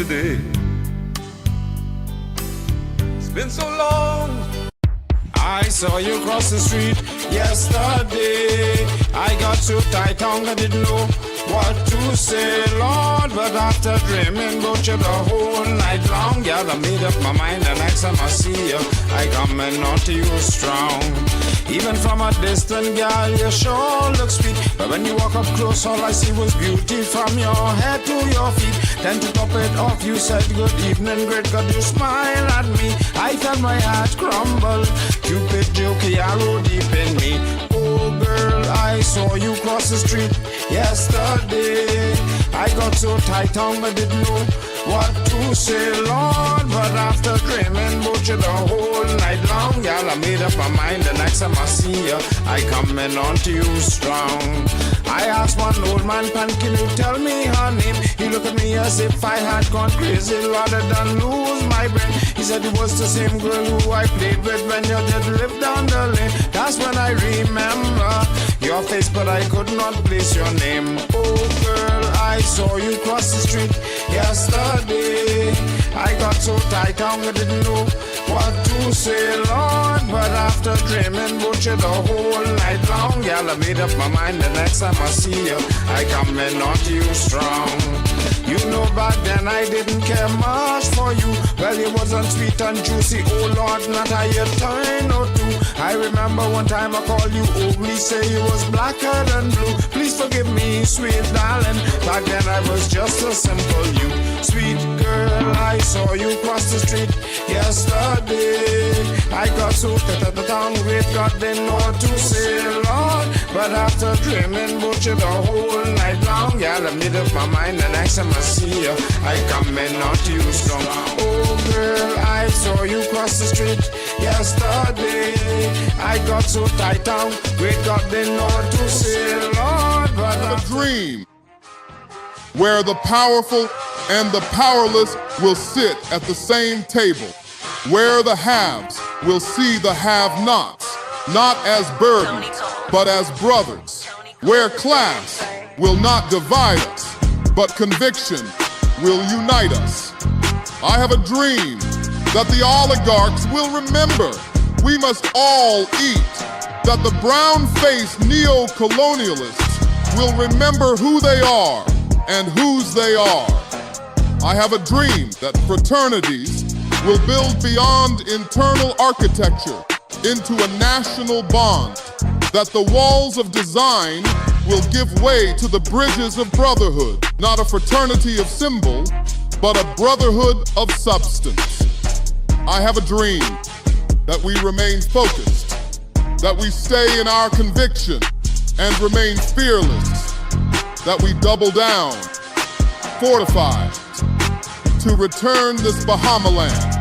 today. It's been so long. I saw you cross the street yesterday. I got so tight tongue I didn't know what to say, Lord. But after dreaming about you the whole night long, girl, I made up my mind the next time I see you, I coming on to you strong. Even from a distance, girl, you sure look sweet. But when you walk up close, all I see was beauty from your head to your feet. Then to top it off, you said good evening, great God, you smile at me. I felt my heart crumble. Cupid jokey arrow deep in me. Oh girl, I saw you cross the street yesterday. I got so tight tongue I didn't know what to say, Lord. But after dreaming about you the whole night long, girl, I made up my mind the next time I see you, I coming on to you strong. I asked one old man, pan, can you tell me her name? He looked at me as if I had gone crazy rather than lose my brain. He said it was the same girl who I played with when you did live down the lane. That's when I remember your face, but I could not place your name. Oh girl, I saw you cross the street yesterday. I got so tight tongue I didn't know what to say, Lord. But after dreaming about you the whole night long, girl, I made up my mind the next time I see you, I coming on to you strong. You know back then I didn't care much for you. Well, you wasn't sweet and juicy, oh Lord, not how you turn out to. I remember one time I called you ugly, say you was blacker than blue. Please forgive me, sweet darling, back then I was just a simple you. Sweet girl, I saw you cross the street yesterday. I got so tongue, great God, didn't know what to say, Lord. But after dreaming about you the whole night long, girl, I made up my mind the next time I see you, I coming on to you strong. Oh girl, I saw you cross the street yesterday. I got so tight tongue, great God, didn't know what to say, Lord. But a dream where the powerful and the powerless will sit at the same table, where the haves will see the have-nots, not as burdens, but as brothers, where class will not divide us, but conviction will unite us. I have a dream that the oligarchs will remember we must all eat, that the brown-faced neo-colonialists will remember who they are and whose they are. I have a dream that fraternities will build beyond internal architecture into a national bond, that the walls of design will give way to the bridges of brotherhood, not a fraternity of symbol, but a brotherhood of substance. I have a dream that we remain focused, that we stay in our conviction and remain fearless, that we double down, fortified, to return this Bahama land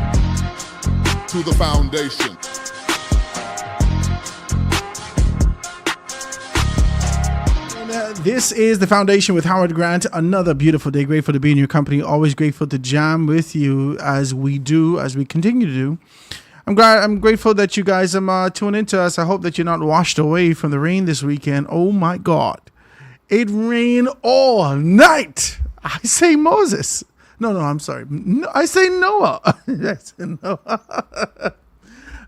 to the foundation. This is The Foundation with Howard Grant. Another beautiful day. Grateful to be in your company. Always grateful to jam with you as we continue to do. I'm grateful that you guys tuning into us. I hope that you're not washed away from the rain this weekend. Oh my God. It rained all night. I say Moses. No, I'm sorry. No, I say Noah. I say Noah.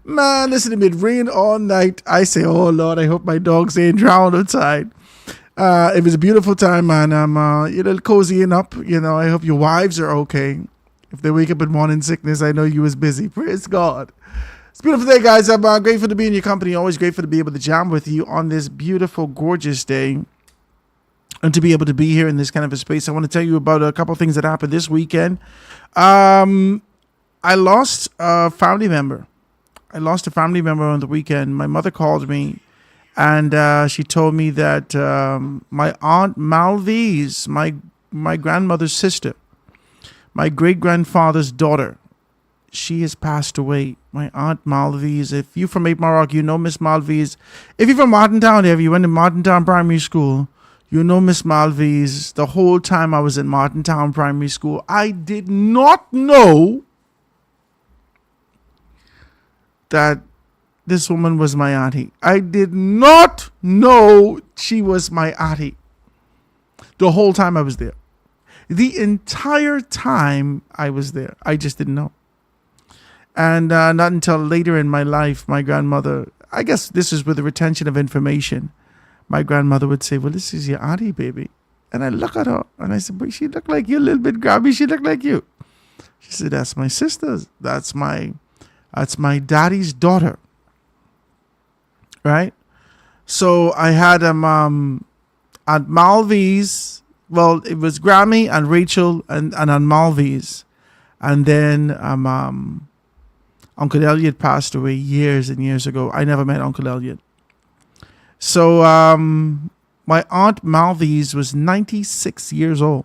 Man, listen to me. It rained all night. I say, oh Lord, I hope my dogs ain't drowned outside. It was a beautiful time, man. I'm you're a little cozying up. You know, I hope your wives are okay. If they wake up in morning sickness, I know you was busy. Praise God. It's a beautiful day, guys. I'm grateful to be in your company. Always grateful to be able to jam with you on this beautiful, gorgeous day. And to be able to be here in this kind of a space. I want to tell you about a couple of things that happened this weekend. I lost a family member. On the weekend. My mother called me and she told me that my aunt Malvise, my grandmother's sister, my great-grandfather's daughter, she has passed away. My aunt Malvise. If you're from 8 Mile Rock, you know Miss Malvise. If you're from Martintown, if you went to Martintown Primary School, you know Miss Malvise. The whole time I was in Martintown Primary School, I did not know that this woman was my auntie. I did not know she was my auntie the whole time I was there. the entire time I was there. I just didn't know. And not until later in my life, my grandmother, I guess this is with the retention of information, my grandmother would say, well, this is your auntie, baby. And I look at her and I said, but she looked like you a little bit, Gabby. She looked like you. She said, that's my sister's. That's my daddy's daughter. Right? So I had at Malvi's. Well, it was Grammy and Rachel and on Malvi's. And then Uncle Elliot passed away years and years ago. I never met Uncle Elliot. So my Aunt Malvi's was 96 years old.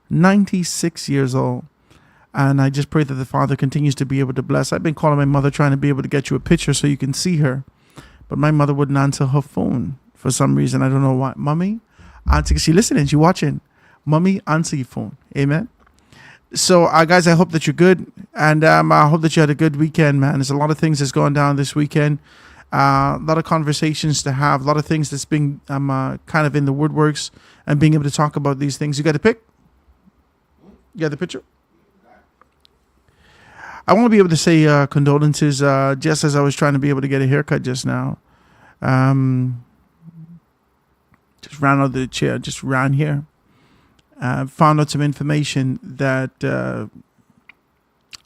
96 years old. And I just pray that the Father continues to be able to bless. I've been calling my mother trying to be able to get you a picture so you can see her. But my mother wouldn't answer her phone for some reason. I don't know why. Mommy, answer. She listening. She watching. Mommy, answer your phone. Amen. So, guys, I hope that you're good. And I hope that you had a good weekend, man. There's a lot of things that's going down this weekend. A lot of conversations to have. A lot of things that's been kind of in the woodworks. And being able to talk about these things. You got the pic? You got the picture? I want to be able to say condolences just as I was trying to be able to get a haircut just now. Just ran out of the chair. Just ran here. Found out some information that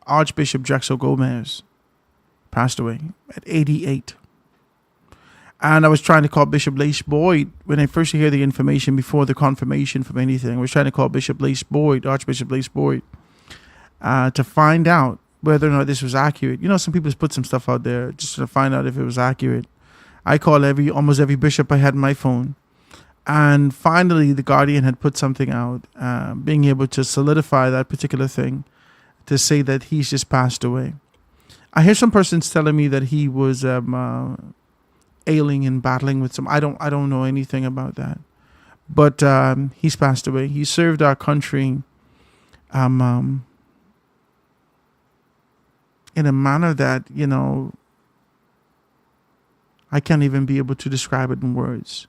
Archbishop Drexel Gomez passed away at 88. And I was trying to call Bishop Lace Boyd when I first hear the information before the confirmation from anything. I was trying to call Bishop Lace Boyd, Archbishop Lace Boyd, to find out whether or not this was accurate. You know, some people just put some stuff out there just to find out if it was accurate. I call almost every bishop I had on my phone. And finally, the Guardian had put something out, being able to solidify that particular thing, to say that he's just passed away. I hear some persons telling me that he was ailing and battling with some. I don't know anything about that, but he's passed away. He served our country, in a manner that, you know, I can't even be able to describe it in words.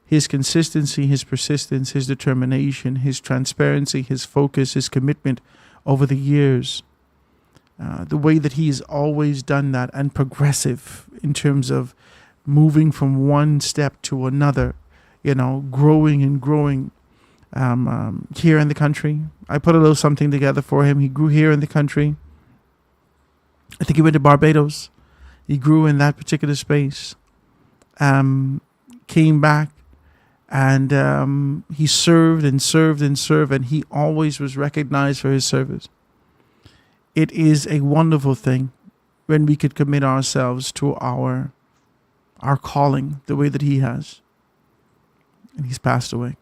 His consistency, his persistence, his determination, his transparency, his focus, his commitment over the years, the way that he's always done that, and progressive in terms of moving from one step to another, you know, growing and growing here in the country. I put a little something together for him. He grew here in the country. I think he went to Barbados. He grew in that particular space. Came back. And he served and served and served, and he always was recognized for his service. It is a wonderful thing when we could commit ourselves to our calling the way that he has. And he's passed away.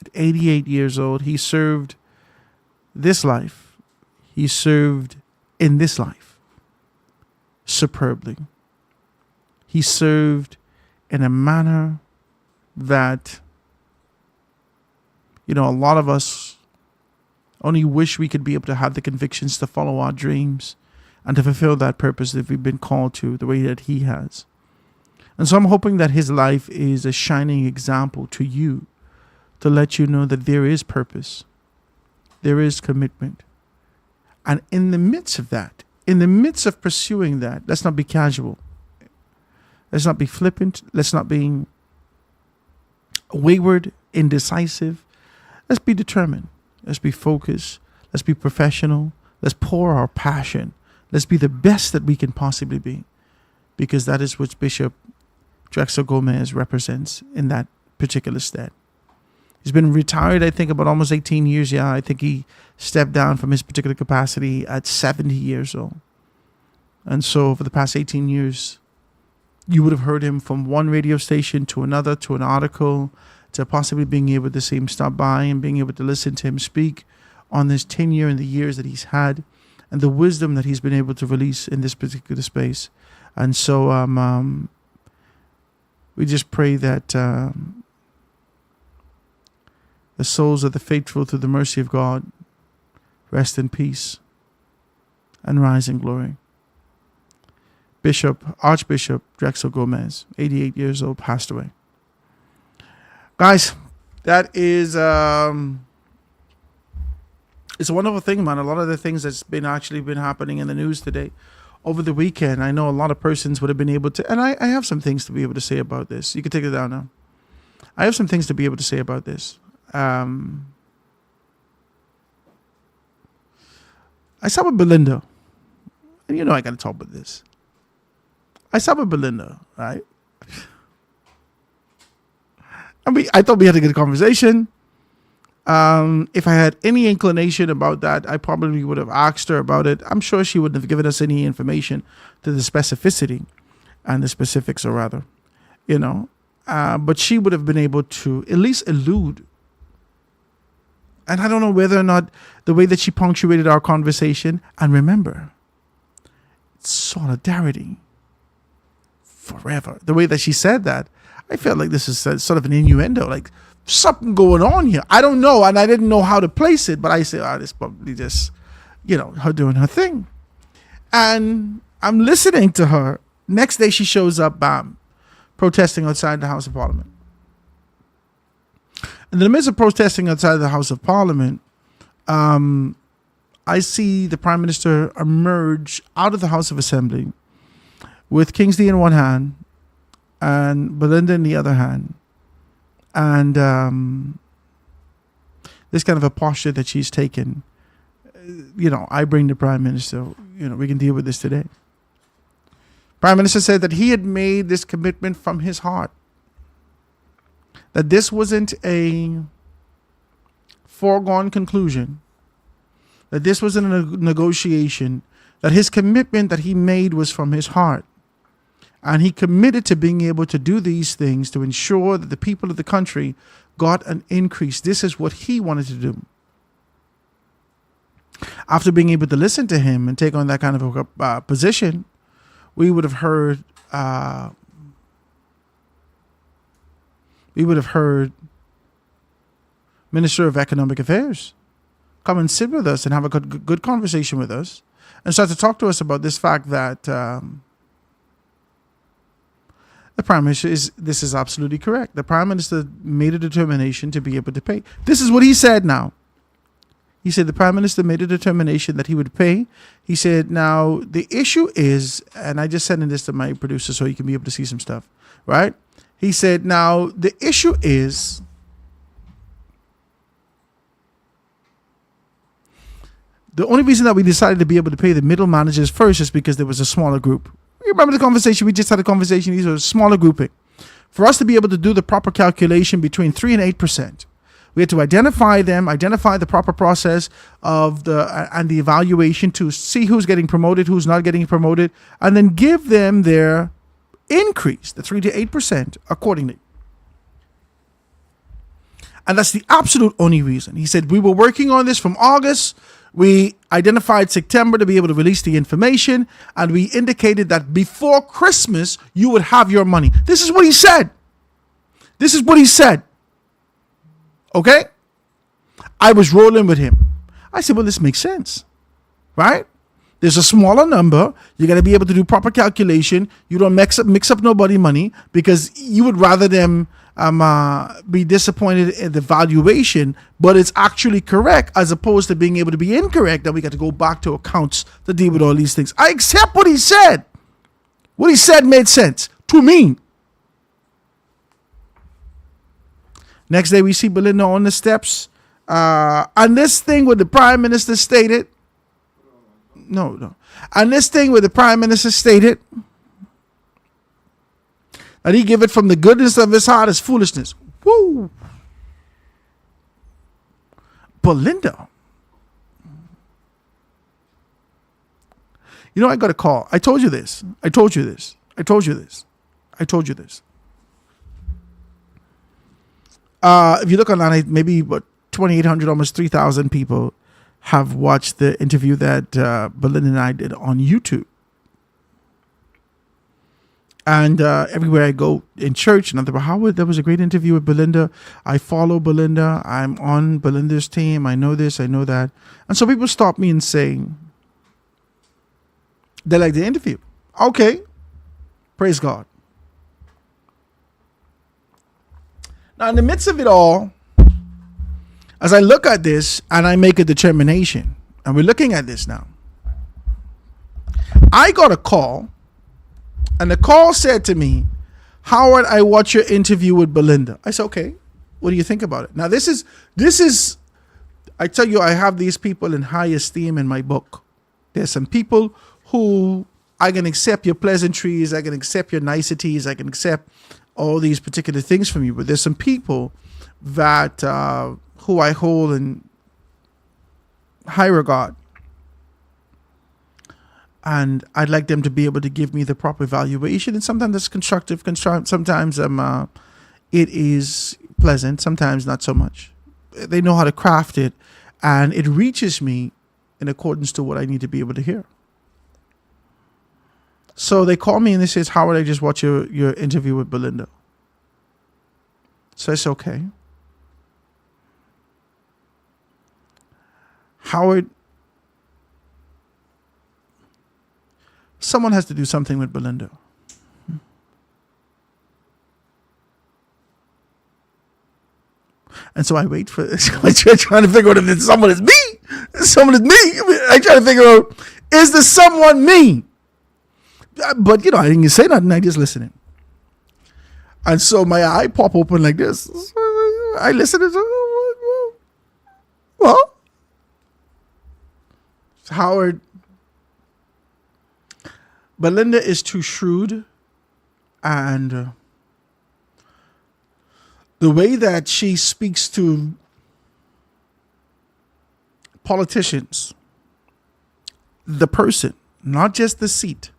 At 88 years old, he served this life. He served in this life superbly. He served in a manner that, you know, a lot of us only wish we could be able to have the convictions to follow our dreams and to fulfill that purpose that we've been called to the way that he has. And so I'm hoping that his life is a shining example to you, to let you know that there is purpose, there is commitment. And in the midst of that, in the midst of pursuing that, let's not be casual. Let's not be flippant. Let's not be wayward, indecisive. Let's be determined. Let's be focused. Let's be professional. Let's pour our passion. Let's be the best that we can possibly be, because that is what Bishop Drexel Gomez represents in that particular stead. He's been retired, I think, about almost 18 years. Yeah, I think he stepped down from his particular capacity at 70 years old. And so for the past 18 years, you would have heard him from one radio station to another, to an article, to possibly being able to see him stop by and being able to listen to him speak on this tenure and the years that he's had and the wisdom that he's been able to release in this particular space. And so we just pray that the souls of the faithful, through the mercy of God, rest in peace and rise in glory. Archbishop Drexel Gomez, 88 years old, passed away. Guys, that is It's a wonderful thing, man. A lot of the things that's been actually been happening in the news today over the weekend, I know a lot of persons would have been able to, and I have some things to be able to say about this. You can take it down now. I have some things to be able to say about this. I saw with Belinda, and you know I got to talk about this. I saw with Belinda, right? I mean, I thought we had a good conversation. If I had any inclination about that, I probably would have asked her about it. I'm sure she wouldn't have given us any information to the specificity and the specifics, or rather, you know. But she would have been able to at least allude. And I don't know whether or not the way that she punctuated our conversation, and remember, solidarity forever. The way that she said that, I felt like this is sort of an innuendo, like something going on here. I don't know, and I didn't know how to place it, but I said, oh, it's probably just, you know, her doing her thing. And I'm listening to her. Next day she shows up, bam, protesting outside the House of Parliament. In the midst of protesting outside the House of Parliament, I see the Prime Minister emerge out of the House of Assembly with Kingsley in one hand and Belinda in the other hand. And this kind of a posture that she's taken, you know, I bring the Prime Minister, you know, we can deal with this today. Prime Minister said that he had made this commitment from his heart, that this wasn't a foregone conclusion, that this wasn't a negotiation, that his commitment that he made was from his heart. And he committed to being able to do these things to ensure that the people of the country got an increase. This is what he wanted to do. After being able to listen to him and take on that kind of a position, we would have heard Minister of Economic Affairs come and sit with us and have a good conversation with us and start to talk to us about this fact that the Prime Minister this is absolutely correct. The Prime Minister made a determination to be able to pay. This is what he said now. He said the Prime Minister made a determination that he would pay. He said, now the issue is, and I just sent in this to my producer so you can be able to see some stuff, right? He said, now the issue is the only reason that we decided to be able to pay the middle managers first is because there was a smaller group. You remember the conversation? We just had a conversation. These are a smaller grouping. For us to be able to do the proper calculation between 3 and 8%, we had to identify the proper process of the evaluation to see who's getting promoted, who's not getting promoted, and then give them their increase, the 3 to 8% accordingly. And that's the absolute only reason. He said, we were working on this from August. We identified September to be able to release the information, and we indicated that before Christmas, you would have your money. This is what he said. This is what he said. Okay? I was rolling with him. I said, well, this makes sense, right? There's a smaller number. You got to be able to do proper calculation. You don't mix up nobody money because you would rather them be disappointed in the valuation, but it's actually correct as opposed to being able to be incorrect. Then we got to go back to accounts to deal with all these things. I accept what he said. What he said made sense to me. Next day we see Belinda on the steps. And this thing where the Prime Minister stated, no. And this thing where the Prime Minister stated that he give it from the goodness of his heart as foolishness. Woo! Belinda. You know, I got a call. I told you this. If you look online, maybe about 2,800, almost 3,000 people have watched the interview that Belinda and I did on YouTube. And everywhere I go in church, and I'm like, Howard, that was a great interview with Belinda. I follow Belinda. I'm on Belinda's team. I know this, I know that. And so people stop me and say, they like the interview. Okay. Praise God. Now, in the midst of it all, As I look at this and I make a determination, and we're looking at this now, I got a call, and the call said to me, Howard, I watched your interview with Belinda. I said, okay, what do you think about it? Now, this is, I tell you, I have these people in high esteem in my book. There's some people who I can accept your pleasantries, I can accept your niceties, I can accept all these particular things from you. But there's some people that who I hold in high regard. And I'd like them to be able to give me the proper evaluation. And sometimes it's constructive. Sometimes it is pleasant. Sometimes not so much. They know how to craft it. And it reaches me in accordance to what I need to be able to hear. So they call me and they say, Howard, I just watched your interview with Belinda. So I said, okay. Howard, someone has to do something with Belinda. And so I wait for this. I'm trying to figure out if someone is me. Someone is me. I try to figure out, is the someone me? But, I didn't say nothing. I just listening. And so my eye pop open like this. I listen and say, well, Howard, Belinda is too shrewd, and the way that she speaks to politicians, the person, not just the seat.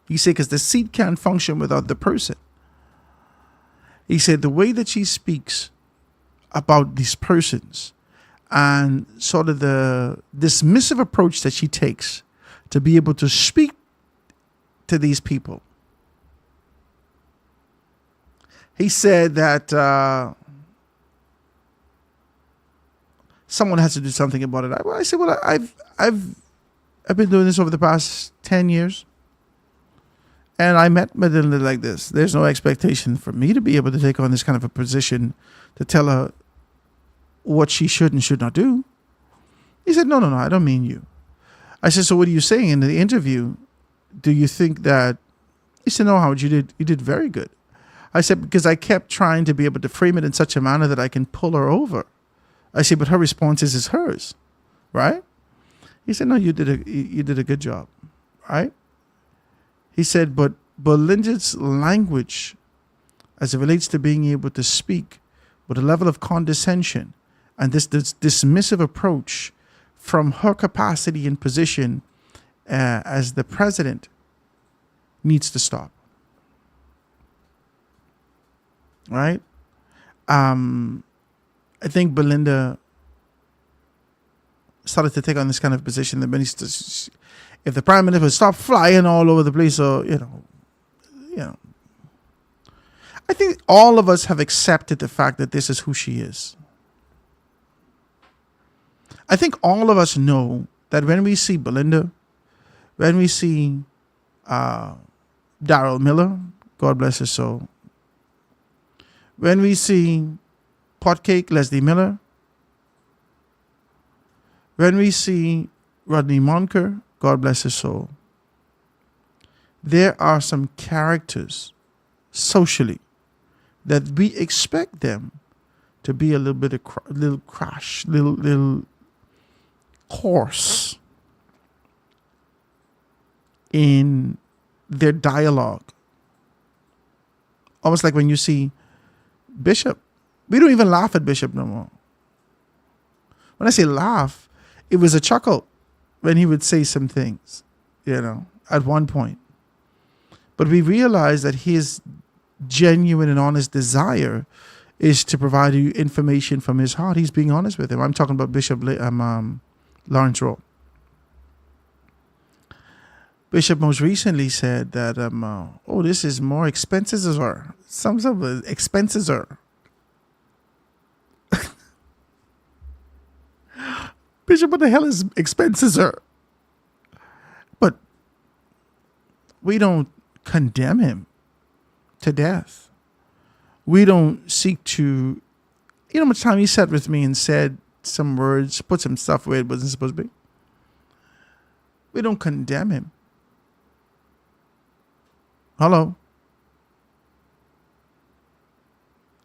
He said, because the seat can't function without the person. He said the way that she speaks about these persons and sort of the dismissive approach that she takes to be able to speak to these people. He said that someone has to do something about it. I said, well, I've been doing this over the past 10 years. And I met Belinda like this. There's no expectation for me to be able to take on this kind of a position to tell her what she should and should not do. He said, no, I don't mean you. I said, so what are you saying in the interview? Do you think that... He said, no, Howard, you did very good. I said, because I kept trying to be able to frame it in such a manner that I can pull her over. I said, but her response is hers, right? He said, no, you did a good job, right? He said, but Belinda's language, as it relates to being able to speak with a level of condescension and this dismissive approach from her capacity and position as the president, needs to stop. Right? I think Belinda started to take on this kind of position that if the prime minister would stop flying all over the place, or I think all of us have accepted the fact that this is who she is. I think all of us know that when we see Belinda, when we see Daryl Miller, God bless his soul, when we see Potcake Leslie Miller, when we see Rodney Monker, God bless his soul, there are some characters socially that we expect them to be a little bit of little crash, little coarse in their dialogue. Almost like when you see Bishop. We don't even laugh at Bishop no more. When I say laugh, it was a chuckle when he would say some things, at one point. But we realize that his genuine and honest desire is to provide you information from his heart. He's being honest with him. I'm talking about Bishop Lawrence Rowe. Bishop most recently said that, this is more expenses are. Some expenses are. Bishop, what the hell is expenses are? But we don't condemn him to death. We don't seek to You know how much time he sat with me and said some words, put some stuff where it wasn't supposed to be? We don't condemn him. Hello?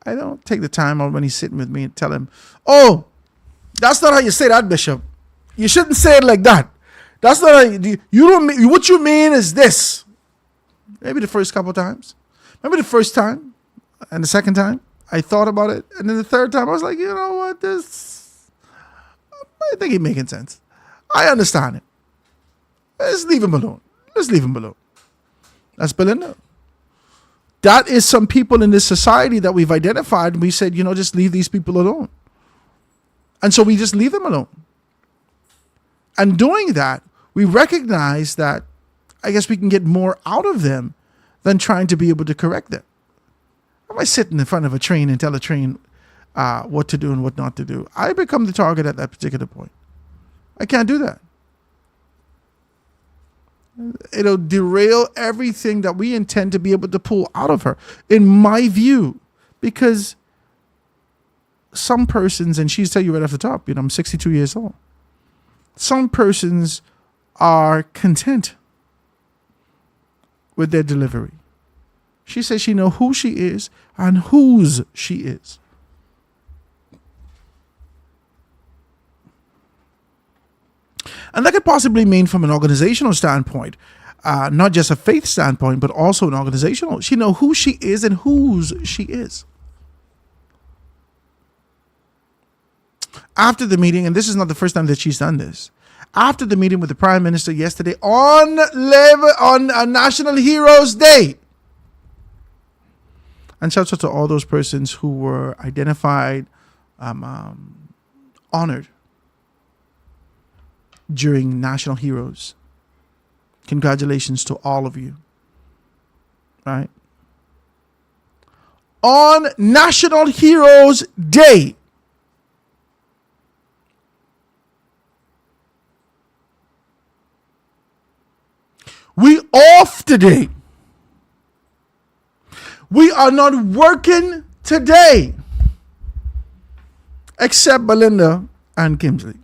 I don't take the time out when he's sitting with me and tell him, oh, that's not how you say that, Bishop. You shouldn't say it like that. That's not how you don't mean, what you mean is this. Maybe the first couple times. Maybe the first time and the second time I thought about it. And then the third time I was like, you know what, I think he's making sense. I understand it. Let's leave him alone. Let's leave him alone. That's Belinda. That is some people in this society that we've identified, and we said, just leave these people alone. And so we just leave them alone. And doing that, we recognize that I guess we can get more out of them than trying to be able to correct them. Am I sitting in front of a train and tell a train what to do and what not to do? I become the target at that particular point. I can't do that. It'll derail everything that we intend to be able to pull out of her, in my view, because some persons, and she's tell you right off the top, I'm 62 years old. Some persons are content with their delivery. She says she knows who she is and whose she is. And that could possibly mean from an organizational standpoint, not just a faith standpoint, but also an organizational. She knows who she is and whose she is. After the meeting, and this is not the first time that she's done this, after the meeting with the Prime Minister yesterday on National Heroes Day, and shout out to all those persons who were identified, honored during National Heroes. Congratulations to all of you. Right? On National Heroes Day, we off today. We are not working today. Except Belinda and Kimsley.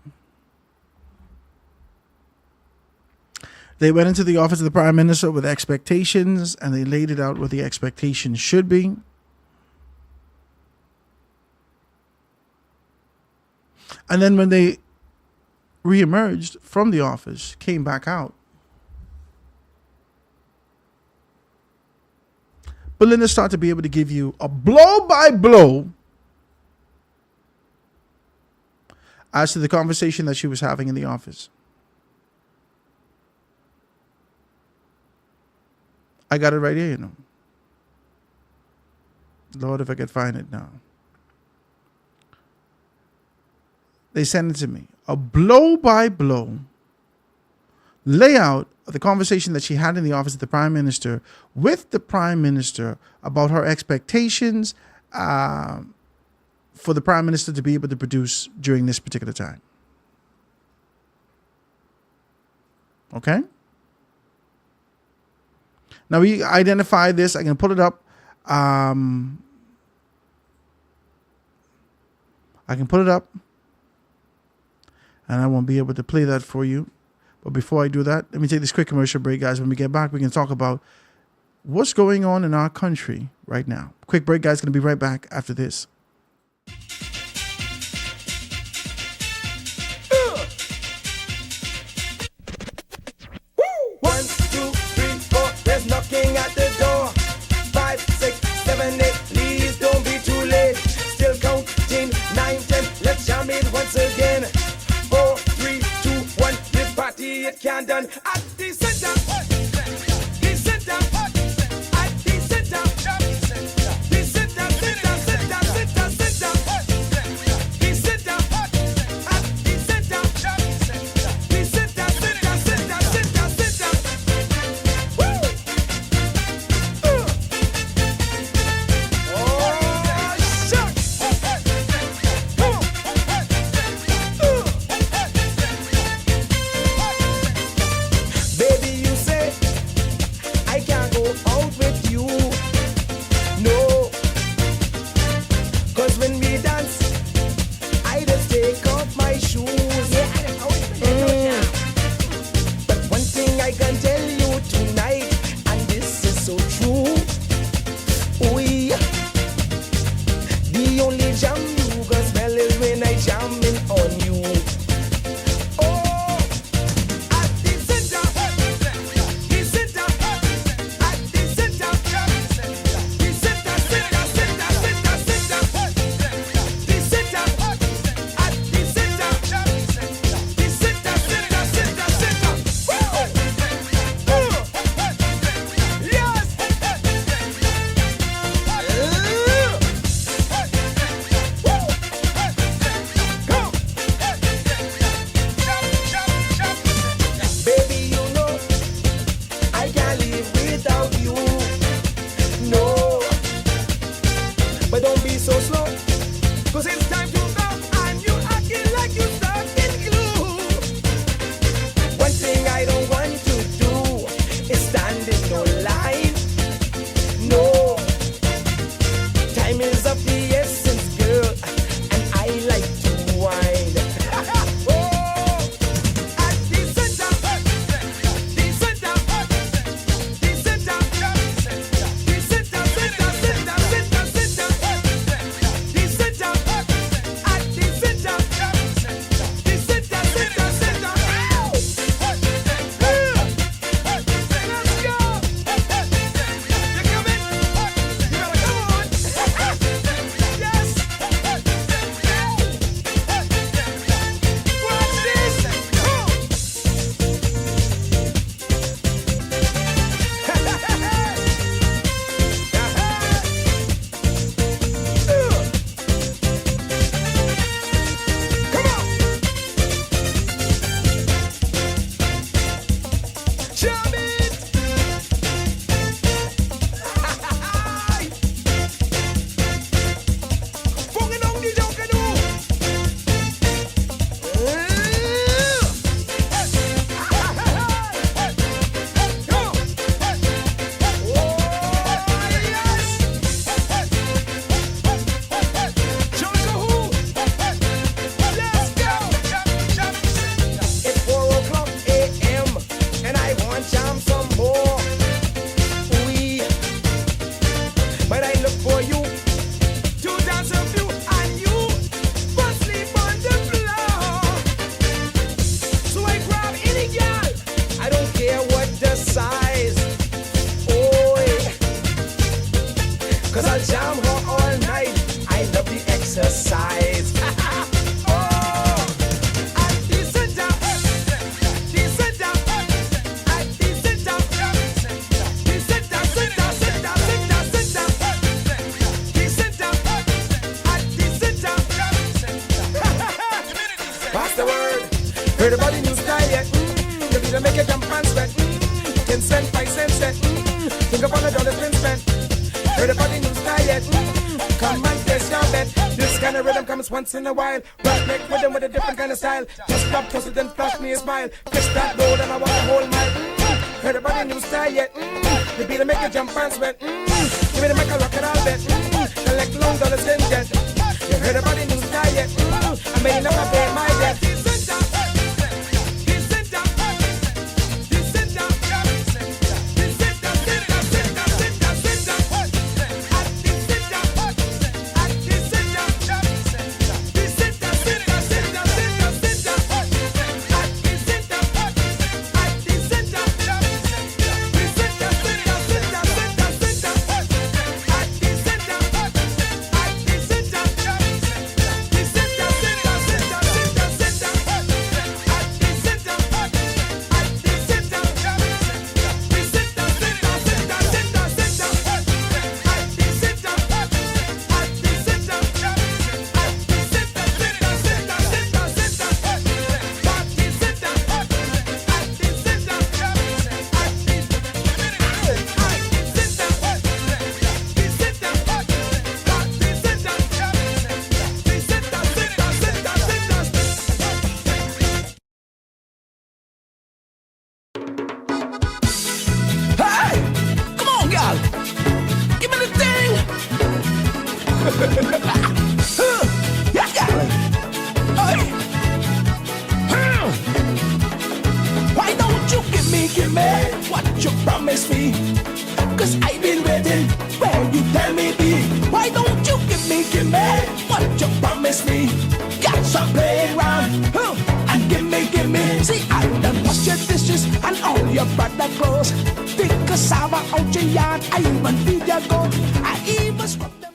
They went into the office of the Prime Minister with expectations, and they laid it out what the expectations should be. And then when they reemerged from the office, came back out, Belinda started to be able to give you a blow-by-blow as to the conversation that she was having in the office. I got it right here, Lord, if I could find it now. They sent it to me. A blow-by-blow layout of the conversation that she had in the office of the Prime Minister with the Prime Minister about her expectations for the Prime Minister to be able to produce during this particular time. Okay? Now we identify this. I can pull it up. I can put it up. And I won't be able to play that for you. But before I do that, let me take this quick commercial break, guys. When we get back, we can talk about what's going on in our country right now. Quick break, guys. Going to be right back after this. 1, 2, 3, 4, there's knocking at the door. 5, 6, 7, 8, please don't be too late. Still counting, 9, 10, let's jam it once again. 4, 3, 2, 1, this party it can't done. At the center, the center, at the center, the center, center, center, center, center, the center, at the center, the center, center, center, center, center. Woo! Oh, shucks! style yet. The beat will make you jump and sweat. 10 cents, 5 cents set. Think about the dollars been spent. Heard about the new style yet. Come and place your bet. This kind of rhythm comes once in a while. Rock neck rhythm with a different kind of style. Just stop, toss it, then flash me a smile. Kiss that road and I want a whole mile. Heard about the new style yet. The beat will make you jump and sweat. Give me the mic, I'll rock it all bet. Collect long dollars in jet. You heard about the new style yet. I may never pay my debt. Why don't you give me what you promised me? Cause I've been waiting where you tell me be. Why don't you give me what you promised me? Got some playing around and give me. See, I done wash your dishes and all your brother clothes. Pick cassava out your yard, I even feed your goat. I even scrub them.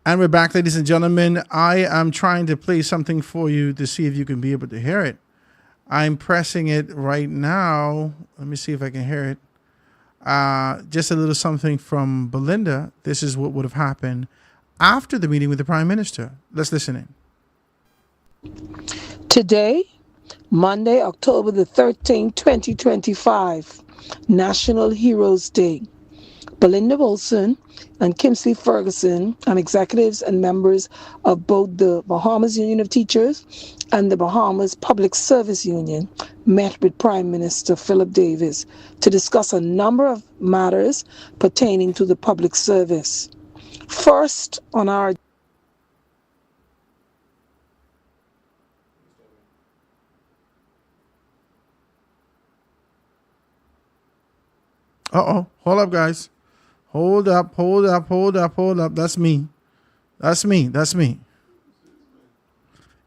And we're back, ladies and gentlemen. I am trying to play something for you to see if you can be able to hear it. I'm pressing it right now. Let me see if I can hear it. Just a little something from Belinda. This is what would have happened after the meeting with the Prime Minister. Let's listen in. Today, Monday, October the 13th, 2025, National Heroes Day. Belinda Wilson and Kimsley Ferguson and executives and members of both the Bahamas Union of Teachers and the Bahamas Public Service Union met with Prime Minister Philip Davis to discuss a number of matters pertaining to the public service. First on our Hold up, guys. Hold up. That's me.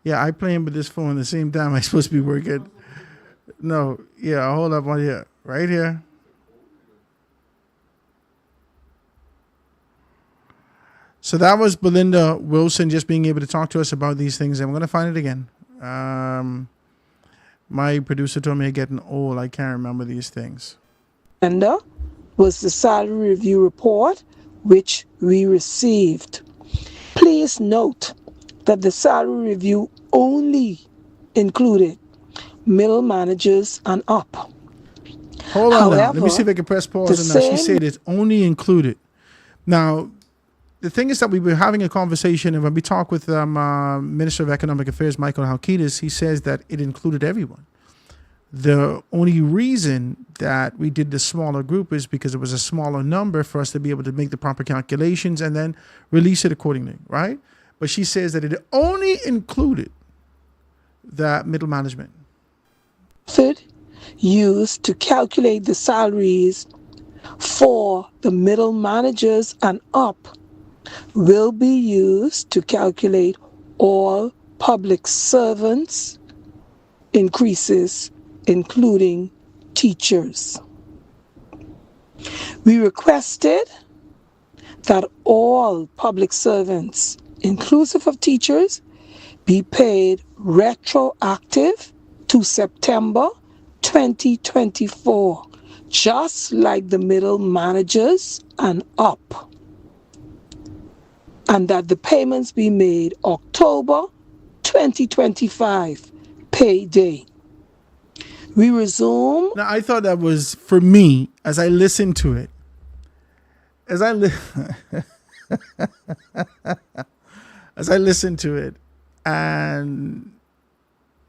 Yeah, I playing with this phone at the same time I'm supposed to be working. No, yeah, hold up on here. Right here. So that was Belinda Wilson just being able to talk to us about these things. I'm going to find it again. My producer told me I'm getting old. I can't remember these things. agenda was the salary review report, which we received. Please note that the salary review only included middle managers and up. Hold on now. Let me However, see if I can press pause on that. She said it's only included. Now, the thing is that we were having a conversation, and when we talked with Minister of Economic Affairs, Michael Halkitis, he says that it included everyone. The only reason that we did the smaller group is because it was a smaller number for us to be able to make the proper calculations and then release it accordingly, right? But she says that it only included the middle management. method used to calculate the salaries for the middle managers and up will be used to calculate all public servants increases, including teachers. We requested that all public servants, inclusive of teachers, be paid retroactive to September 2024, just like the middle managers and up. and that the payments be made October 2025 payday. We resume. Now, I thought that was, for me, as I listened to it, as I listened to it, and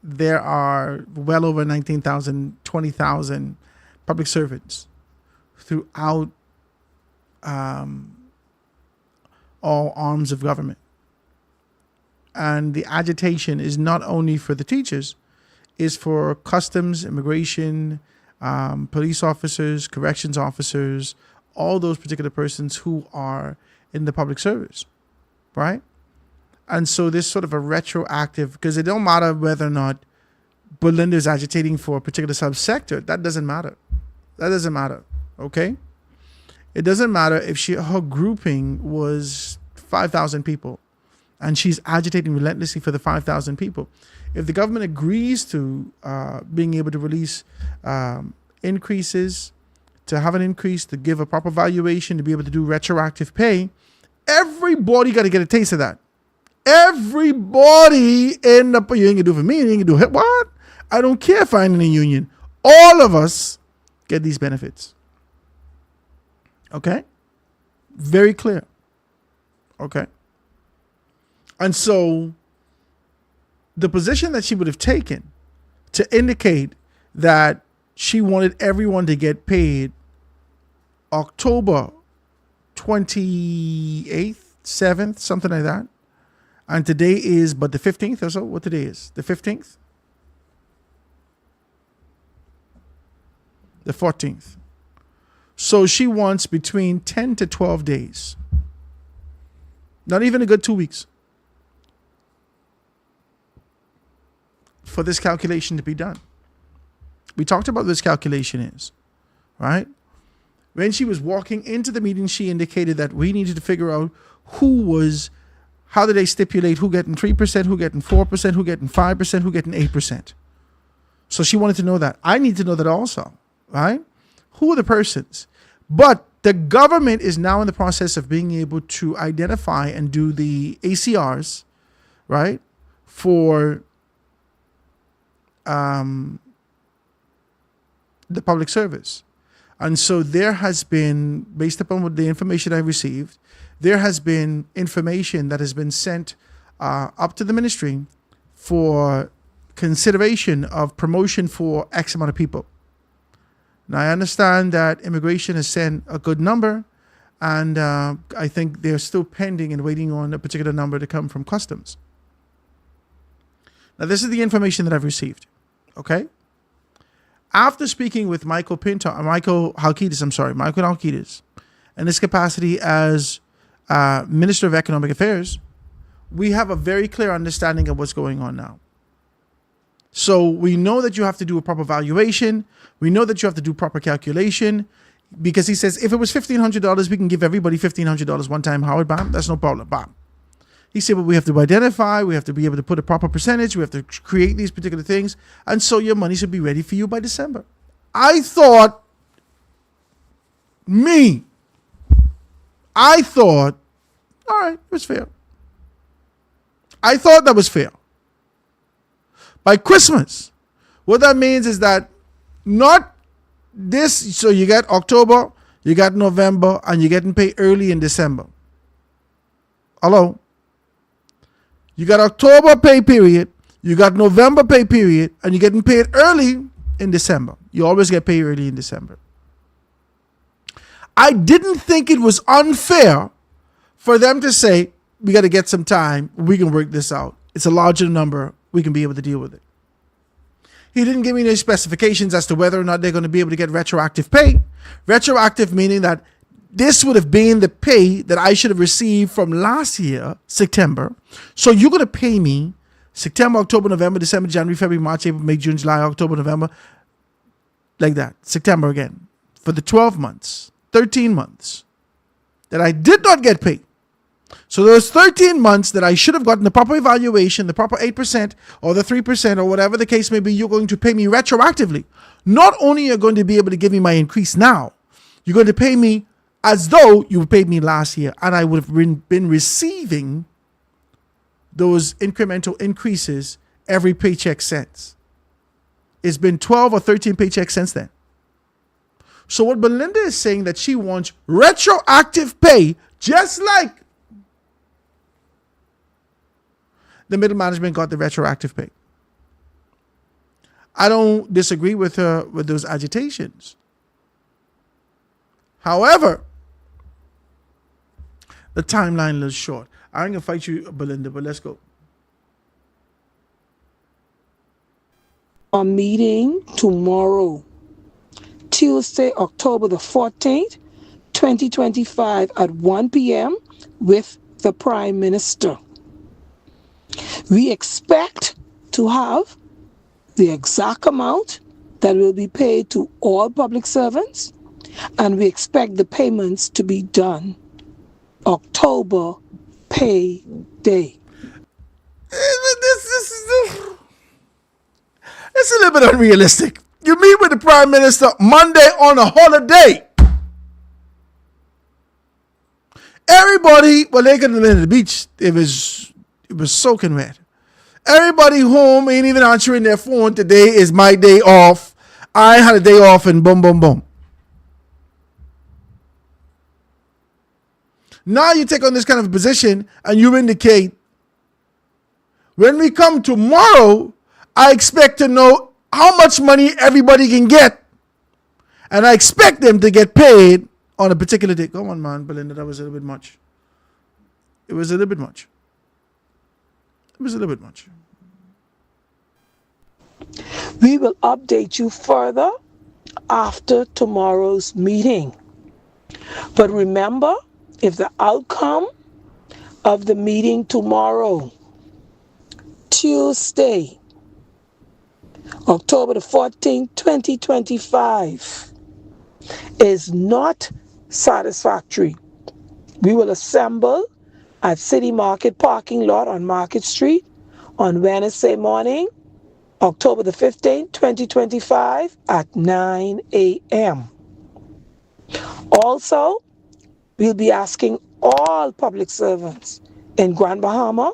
there are well over 19,000, 20,000 public servants throughout all arms of government. And the agitation is not only for the teachers, is for customs, immigration, police officers, corrections officers, all those particular persons who are in the public service, right? And so this sort of a retroactive, because it don't matter whether or not Belinda is agitating for a particular subsector. That doesn't matter. That doesn't matter, okay? It doesn't matter if her grouping was 5,000 people and she's agitating relentlessly for the 5,000 people. If the government agrees to being able to release increases, to have an increase, to give a proper valuation, to be able to do retroactive pay, everybody got to get a taste of that. Everybody in the, you ain't gonna do it for me, you ain't gonna do it. What? I don't care if I'm in a union. All of us get these benefits. Okay? Very clear. Okay? And so the position that she would have taken to indicate that she wanted everyone to get paid October 28th, 7th, something like that. And today is, but the 15th or so, what today is? The 15th? The 14th. So she wants between 10 to 12 days. Not even a good 2 weeks. For this calculation to be done. We talked about what this calculation is, right? When she was walking into the meeting, she indicated that we needed to figure out how did they stipulate who getting 3%, who getting 4%, who getting 5%, who getting 8%. So she wanted to know that. I need to know that also, right? Who are the persons? But the government is now in the process of being able to identify and do the ACRs, right, for the public service. And so there has been, based upon what the information I received, there has been information that has been sent up to the ministry for consideration of promotion for X amount of people. Now, I understand that immigration has sent a good number, and I think they're still pending and waiting on a particular number to come from customs. Now, this is the information that I've received, okay? After speaking with Michael Halkitis, in his capacity as Minister of Economic Affairs, we have a very clear understanding of what's going on now. So we know that you have to do a proper valuation. We know that you have to do proper calculation, because he says if it was $1,500, we can give everybody $1,500 one time, Howard. Bam, that's no problem. Bam. He said, but we have to identify, we have to be able to put a proper percentage, we have to create these particular things, and so your money should be ready for you by December. I thought, all right, it was fair. I thought that was fair. By Christmas, what that means is that not this, so you get October, you got November, and you're getting paid early in December. Hello? You got October pay period, you got November pay period, and you're getting paid early in December. You always get paid early in December. I didn't think it was unfair for them to say, we got to get some time, we can work this out. It's a larger number, we can be able to deal with it. He didn't give me any specifications as to whether or not they're going to be able to get retroactive pay. Retroactive meaning that this would have been the pay that I should have received from last year, September. So you're going to pay me September, October, November, December, January, February, March, April, May, June, July, October, November, like that. September again. For the 12 months, 13 months that I did not get paid. So those 13 months that I should have gotten the proper evaluation, the proper 8% or the 3% or whatever the case may be, you're going to pay me retroactively. Not only are you going to be able to give me my increase now, you're going to pay me as though you paid me last year, and I would have been receiving those incremental increases every paycheck since. It's been 12 or 13 paychecks since then. So what Belinda is saying, that she wants retroactive pay, just like the middle management got the retroactive pay. I don't disagree with her with those agitations. However, the timeline is short. I ain't gonna fight you, Belinda, but let's go. A meeting tomorrow, Tuesday, October the 14th, 2025 at 1 p.m. with the Prime Minister. We expect to have the exact amount that will be paid to all public servants, and we expect the payments to be done October pay day. It's a little bit unrealistic. You meet with the Prime Minister Monday on a holiday. Everybody, well, they could have been at the beach. It was soaking wet. Everybody home ain't even answering their phone. Today is my day off. I had a day off and boom, boom, boom. Now you take on this kind of position and you indicate, when we come tomorrow, I expect to know how much money everybody can get. And I expect them to get paid on a particular day. Come on, man, Belinda, that was a little bit much. It was a little bit much. It was a little bit much. We will update you further after tomorrow's meeting. But remember, if the outcome of the meeting tomorrow, Tuesday, October the 14th, 2025, is not satisfactory, we will assemble at City Market parking lot on Market Street on Wednesday morning, October the 15th, 2025 at 9 a.m. Also, we'll be asking all public servants in Grand Bahama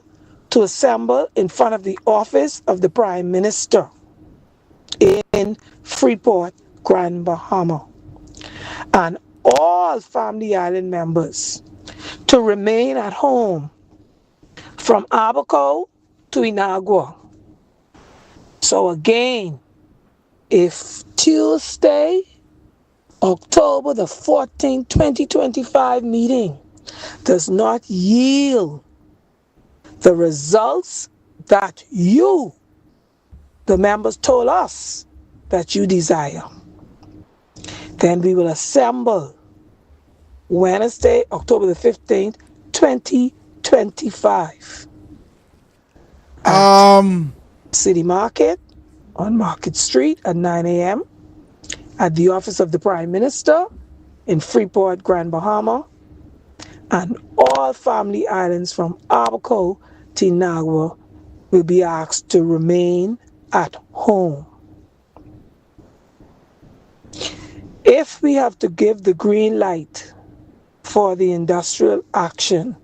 to assemble in front of the office of the Prime Minister in Freeport, Grand Bahama. And all Family Island members to remain at home from Abaco to Inagua. So again, if Tuesday, October the 14th, 2025 meeting does not yield the results that you, the members, told us that you desire, then we will assemble Wednesday, October the 15th, 2025 at City Market on Market Street at 9 a.m. at the office of the Prime Minister in Freeport, Grand Bahama, and all Family Islands from Abaco to Inagua will be asked to remain at home. If we have to give the green light for the industrial action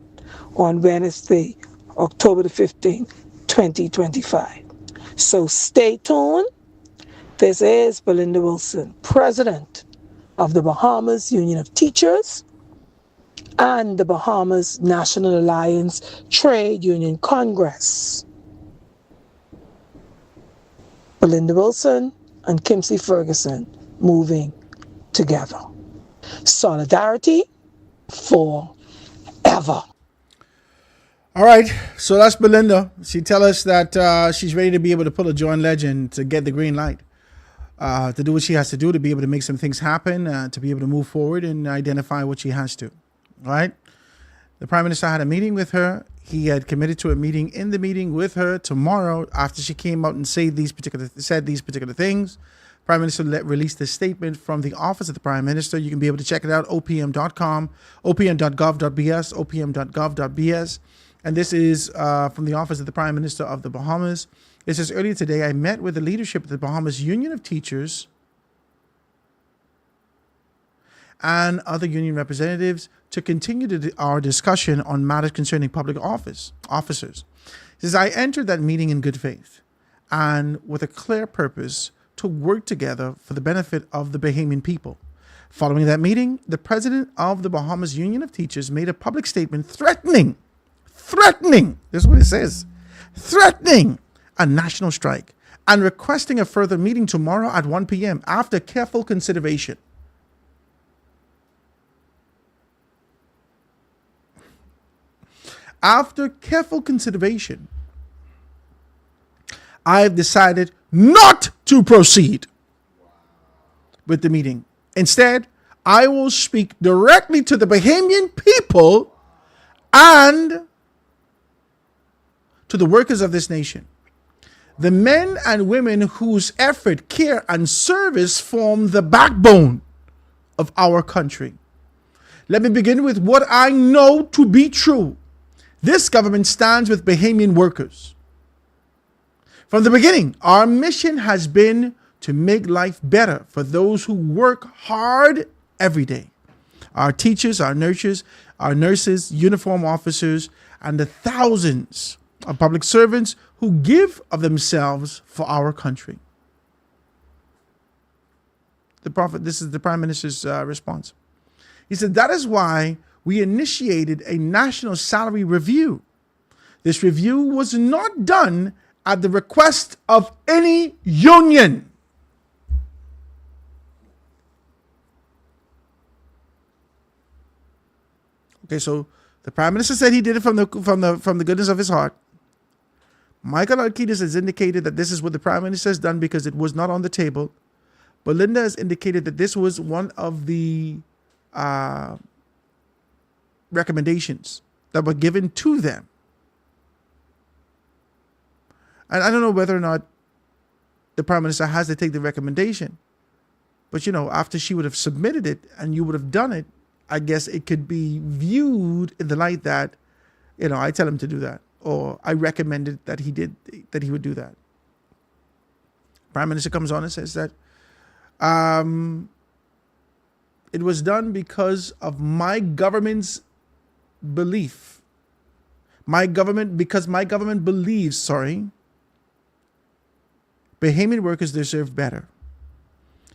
on Wednesday, October the 15th, 2025. So stay tuned. This is Belinda Wilson, President of the Bahamas Union of Teachers and the Bahamas National Alliance Trade Union Congress. Belinda Wilson and Kimsey Ferguson moving together. Solidarity forever. All right, so that's Belinda. She tell us that she's ready to be able to pull a John Legend to get the green light, to do what she has to do to be able to make some things happen, to be able to move forward and identify what she has to. All right. The Prime Minister had a meeting with her. He had committed to a meeting in the meeting with her tomorrow after she came out and said these particular things. Prime Minister released a statement from the Office of the Prime Minister. You can be able to check it out, opm.com, opm.gov.bs, opm.gov.bs. And this is from the Office of the Prime Minister of the Bahamas. It says, earlier today, I met with the leadership of the Bahamas Union of Teachers and other union representatives to continue our discussion on matters concerning public officers. He says, I entered that meeting in good faith and with a clear purpose to work together for the benefit of the Bahamian people. Following that meeting, the president of the Bahamas Union of Teachers made a public statement threatening, this is what it says, threatening a national strike and requesting a further meeting tomorrow at 1 p.m. after careful consideration. After careful consideration, I've decided not to proceed with the meeting. Instead, I will speak directly to the Bahamian people and to the workers of this nation. The men and women whose effort, care, and service form the backbone of our country. Let me begin with what I know to be true. This government stands with Bahamian workers. From the beginning, our mission has been to make life better for those who work hard every day. Our teachers, our nurses, uniform officers, and the thousands of public servants who give of themselves for our country. This is the Prime Minister's response. He said, that is why we initiated a national salary review. This review was not done at the request of any union. Okay, so the Prime Minister said he did it from the goodness of his heart. Michael Alcides has indicated that this is what the Prime Minister has done because it was not on the table. Belinda has indicated that this was one of the recommendations that were given to them. And I don't know whether or not the Prime Minister has to take the recommendation. But, after she would have submitted it and you would have done it, I guess it could be viewed in the light that, I tell him to do that. Or I recommended that he would do that. Prime Minister comes on and says that it was done because of my government's belief. Because my government believes, Bahamian workers deserve better.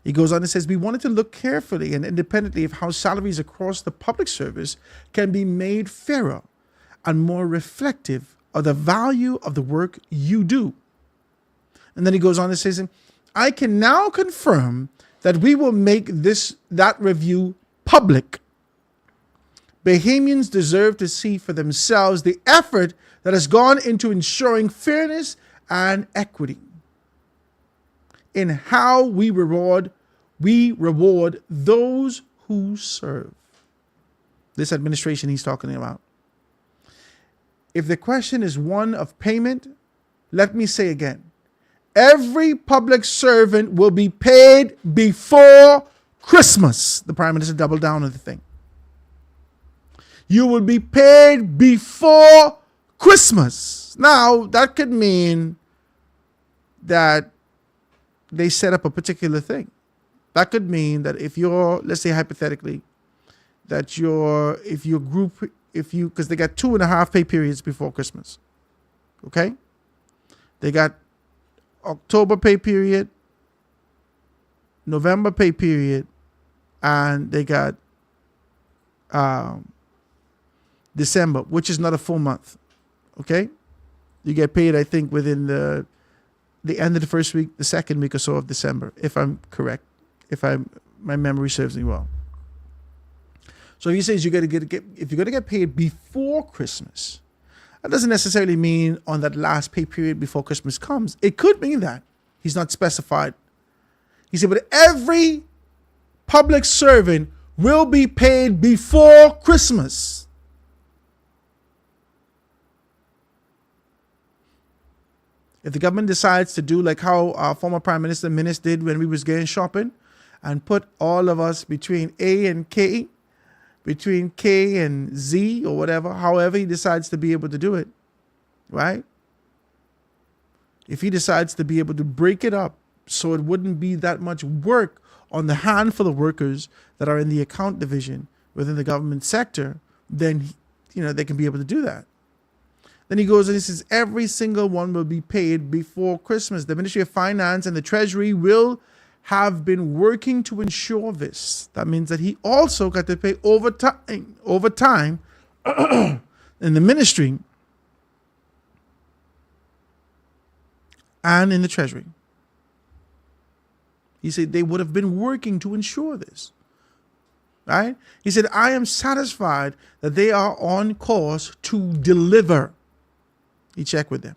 He goes on and says, we wanted to look carefully and independently of how salaries across the public service can be made fairer and more reflective of the value of the work you do. And then he goes on and says, I can now confirm that we will make that review public. Bahamians deserve to see for themselves the effort that has gone into ensuring fairness and equity in how we reward those who serve. This administration he's talking about. If the question is one of payment, let me say again, every public servant will be paid before Christmas. The Prime Minister doubled down on the thing. You will be paid before Christmas. Now, that could mean that they set up a particular thing. That could mean that if you're, let's say hypothetically, that because they got 2.5 pay periods before Christmas. Okay? They got October pay period, November pay period, and they got December, which is not a full month. Okay? You get paid, I think, within the end of the first week, the second week or so of December, if I'm correct, my memory serves me well. So he says if you're going to get paid before Christmas, that doesn't necessarily mean on that last pay period before Christmas comes. It could mean that. He's not specified. He said, but every public servant will be paid before Christmas. If the government decides to do like how our former Prime Minister Minnis did when we was going shopping and put all of us between A and K, between K and Z or whatever, however he decides to be able to do it, right? If he decides to be able to break it up so it wouldn't be that much work on the handful of workers that are in the account division within the government sector, then they can be able to do that. Then he goes and he says every single one will be paid before Christmas. The Ministry of Finance and the Treasury will have been working to ensure this. That means that he also got to pay overtime in the ministry and in the Treasury. He said they would have been working to ensure this. Right? He said, I am satisfied that they are on course to deliver. He checked with them.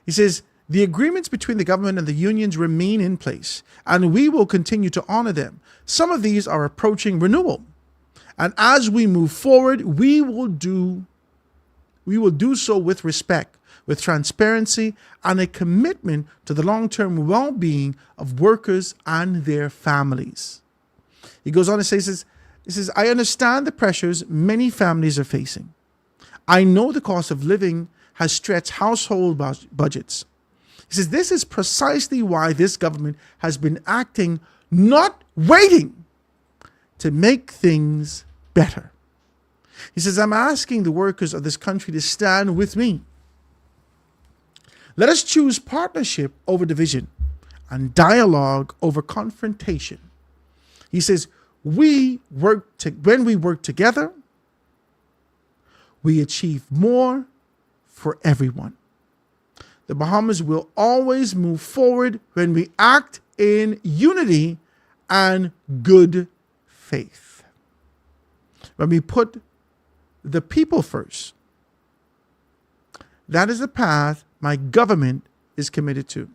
He says, the agreements between the government and the unions remain in place, and we will continue to honor them. Some of these are approaching renewal. And as we move forward, we will do so with respect, with transparency, and a commitment to the long-term well-being of workers and their families. He goes on and says, I understand the pressures many families are facing. I know the cost of living has stretched household budgets. He says, this is precisely why this government has been acting, not waiting, to make things better. He says, I'm asking the workers of this country to stand with me. Let us choose partnership over division and dialogue over confrontation. He says, when we work together, we achieve more for everyone. The Bahamas will always move forward when we act in unity and good faith. When we put the people first, that is the path my government is committed to.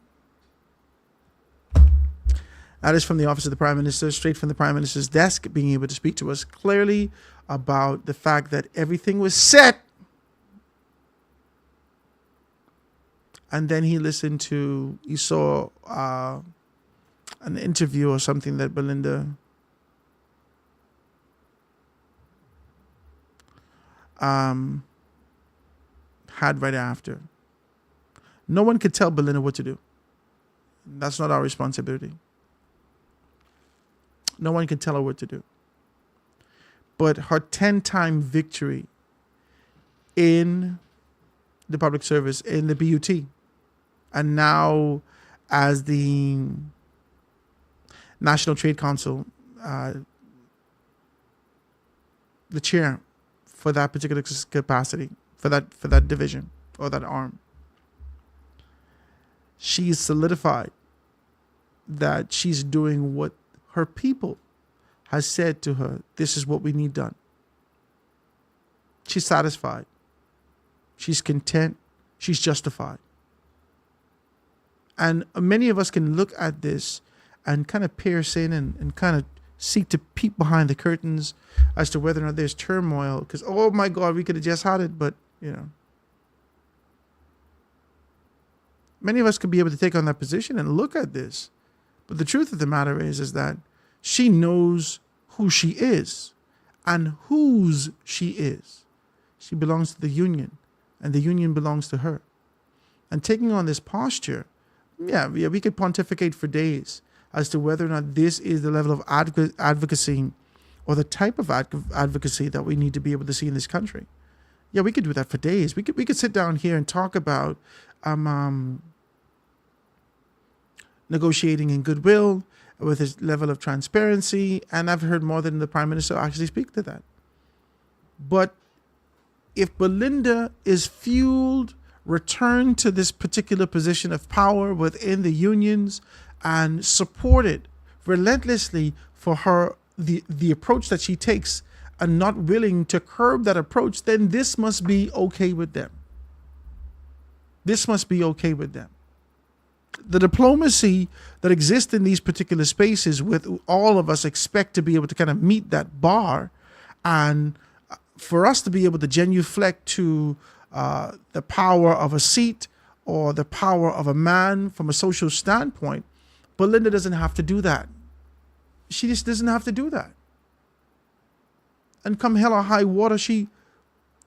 That is from the Office of the Prime Minister, straight from the Prime Minister's desk, being able to speak to us clearly about the fact that everything was set. And then he saw an interview or something that Belinda had right after. No one could tell Belinda what to do. That's not our responsibility. No one can tell her what to do. But her 10-time victory in the public service, in the BUT, and now as the National Trade Council, the chair for that particular capacity, for that division or that arm, she's solidified that she's doing what her people has said to her. This is what we need done. She's satisfied. She's content. She's justified. And many of us can look at this and kind of pierce in and kind of seek to peek behind the curtains as to whether or not there's turmoil. Because, oh my God, we could have just had it, but, many of us could be able to take on that position and look at this. But the truth of the matter is that she knows who she is and whose she is. She belongs to the union, and the union belongs to her. And taking on this posture, we could pontificate for days as to whether or not this is the level of advocacy or the type of advocacy that we need to be able to see in this country. Yeah, we could do that for days. We could sit down here and talk about negotiating in goodwill with his level of transparency, and I've heard more than the Prime Minister actually speak to that. But if Belinda is fueled, returned to this particular position of power within the unions and supported relentlessly for her, the approach that she takes, and not willing to curb that approach, then this must be okay with them. This must be okay with them. The diplomacy that exists in these particular spaces, with all of us expect to be able to kind of meet that bar, and for us to be able to genuflect to the power of a seat or the power of a man from a social standpoint, Belinda doesn't have to do that. She just doesn't have to do that. And come hell or high water, she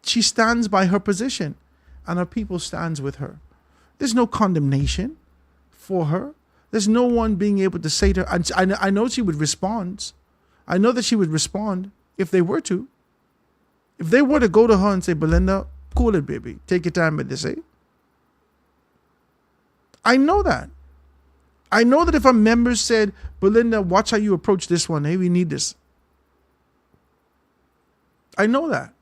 stands by her position, and her people stands with her. There's no condemnation for her. There's no one being able to say to her, and I know she would respond. I know that she would respond if they were to. If they were to go to her and say, Belinda, cool it, baby. Take your time with this, eh? I know that. I know that if a member said, Belinda, watch how you approach this one. Hey, we need this. I know that.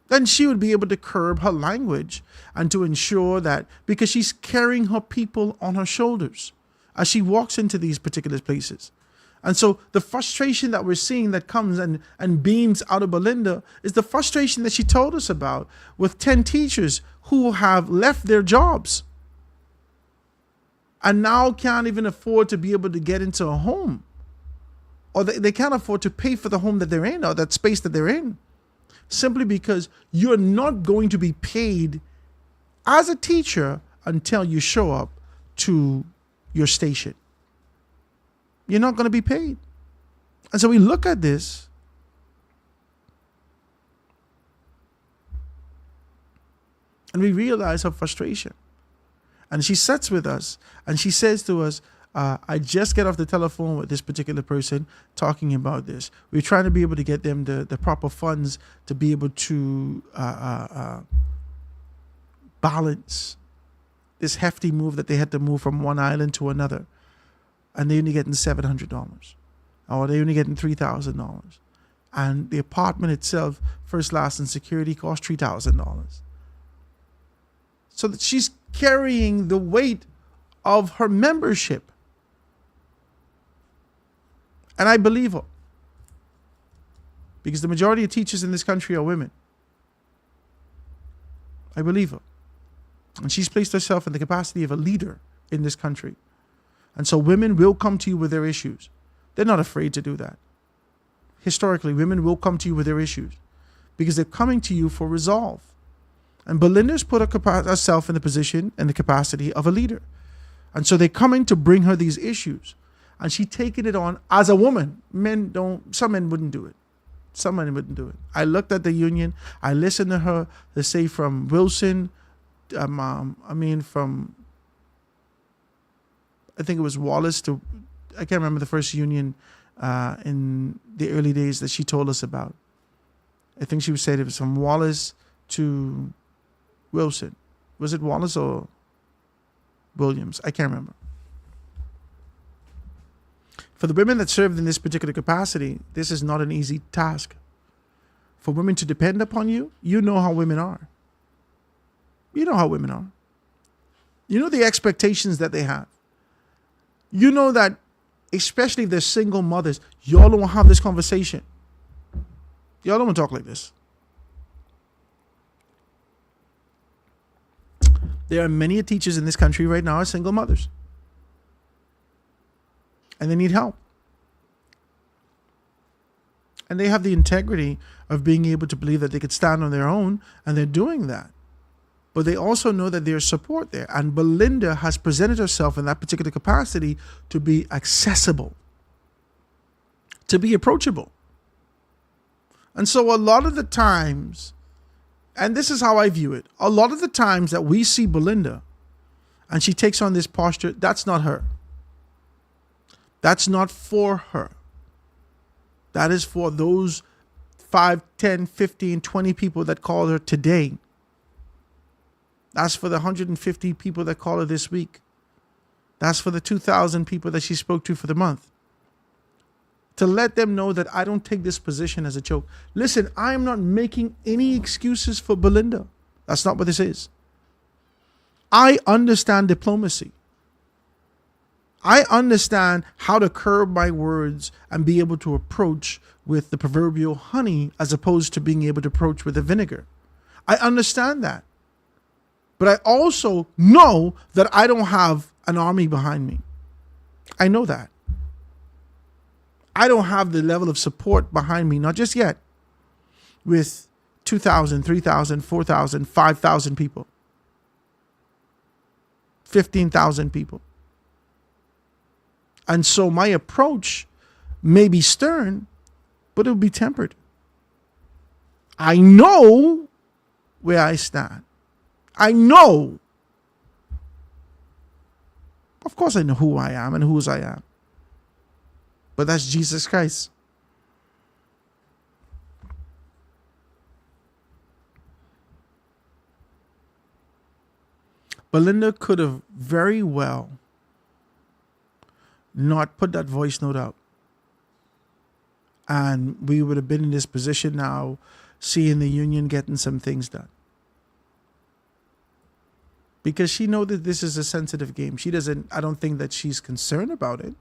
Then she would be able to curb her language and to ensure that, because she's carrying her people on her shoulders as she walks into these particular places. And so the frustration that we're seeing that comes and beams out of Belinda is the frustration that she told us about with 10 teachers who have left their jobs and now can't even afford to be able to get into a home, or they can't afford to pay for the home that they're in or that space that they're in, simply because you're not going to be paid as a teacher until you show up to your station. You're not going to be paid. And so we look at this and we realize her frustration. And she sits with us and she says to us, I just get off the telephone with this particular person talking about this. We're trying to be able to get them the proper funds to be able to balance this hefty move that they had to move from one island to another. And they're only getting $700, or they're only getting $3,000. And the apartment itself, first, last, and security cost $3,000. So that she's carrying the weight of her membership. And I believe her, because the majority of teachers in this country are women. I believe her. And she's placed herself in the capacity of a leader in this country. And so women will come to you with their issues. They're not afraid to do that. Historically, women will come to you with their issues because they're coming to you for resolve. And Belinda's put herself in the position and the capacity of a leader. And so they're coming to bring her these issues. And she's taking it on as a woman. Some men wouldn't do it. Some men wouldn't do it. I looked at the union. I listened to her to say from Wilson, from, I think it was Wallace to, I can't remember the first union in the early days that she told us about. I think she said it was from Wallace to Wilson. Was it Wallace or Williams? I can't remember. For the women that served in this particular capacity, this is not an easy task. For women to depend upon you, you know how women are. You know how women are. You know the expectations that they have. You know that, especially if they're single mothers, y'all don't have this conversation. Y'all don't want to talk like this. There are many teachers in this country right now are single mothers. And they need help. And they have the integrity of being able to believe that they could stand on their own, and they're doing that. But they also know that there's support there. And Belinda has presented herself in that particular capacity to be accessible, to be approachable. And so a lot of the times, and this is how I view it, a lot of the times that we see Belinda and she takes on this posture, that's not her. That's not for her. That is for those 5, 10, 15, 20 people that call her today. That's for the 150 people that call her this week. That's for the 2,000 people that she spoke to for the month. To let them know that I don't take this position as a joke. Listen, I am not making any excuses for Belinda. That's not what this is. I understand diplomacy. I understand how to curb my words and be able to approach with the proverbial honey as opposed to being able to approach with the vinegar. I understand that. But I also know that I don't have an army behind me. I know that. I don't have the level of support behind me, not just yet, with 2,000, 3,000, 4,000, 5,000 people, 15,000 people. And so my approach may be stern, but it will be tempered. I know where I stand. I know. Of course I know who I am and whose I am. But that's Jesus Christ. Belinda could have very well not put that voice note out. And we would have been in this position now, seeing the union getting some things done. Because she knows that this is a sensitive game. I don't think that she's concerned about it.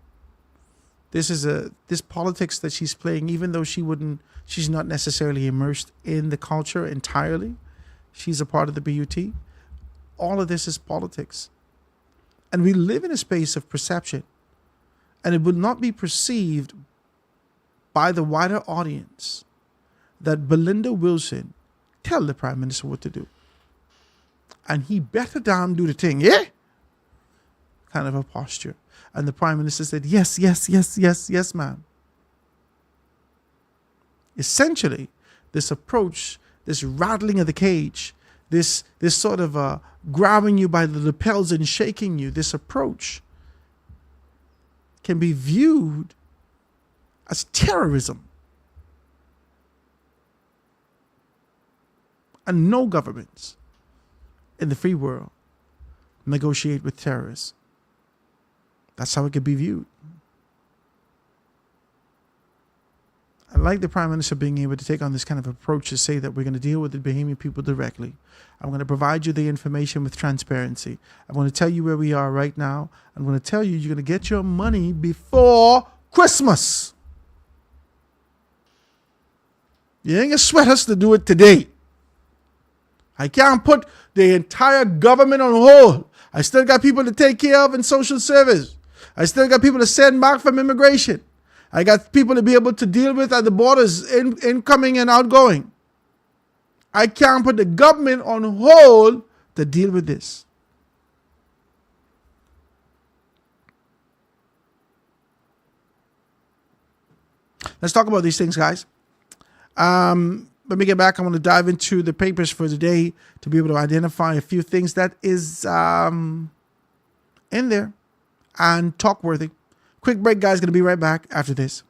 This politics that she's playing, even though she's not necessarily immersed in the culture entirely. She's a part of the BUT. All of this is politics. And we live in a space of perception. And it will not be perceived by the wider audience that Belinda Wilson tell the Prime Minister what to do. And he better damn do the thing, yeah? Kind of a posture. And the Prime Minister said, yes, yes, yes, yes, yes, ma'am. Essentially, this approach, this rattling of the cage, this sort of grabbing you by the lapels and shaking you, this approach can be viewed as terrorism. And no governments in the free world negotiate with terrorists. That's how it could be viewed. I like the Prime Minister being able to take on this kind of approach to say that we're going to deal with the Bahamian people directly. I'm going to provide you the information with transparency. I'm going to tell you where we are right now. I'm going to tell you you're going to get your money before Christmas. You ain't going to sweat us to do it today. I can't put the entire government on hold. I still got people to take care of in social service. I still got people to send back from immigration. I got people to be able to deal with at the borders, incoming and outgoing. I can't put the government on hold to deal with this. Let's talk about these things, guys. Let me get back. I want to dive into the papers for today to be able to identify a few things that is in there and talk worthy. Quick break, guys. Going to be right back after this.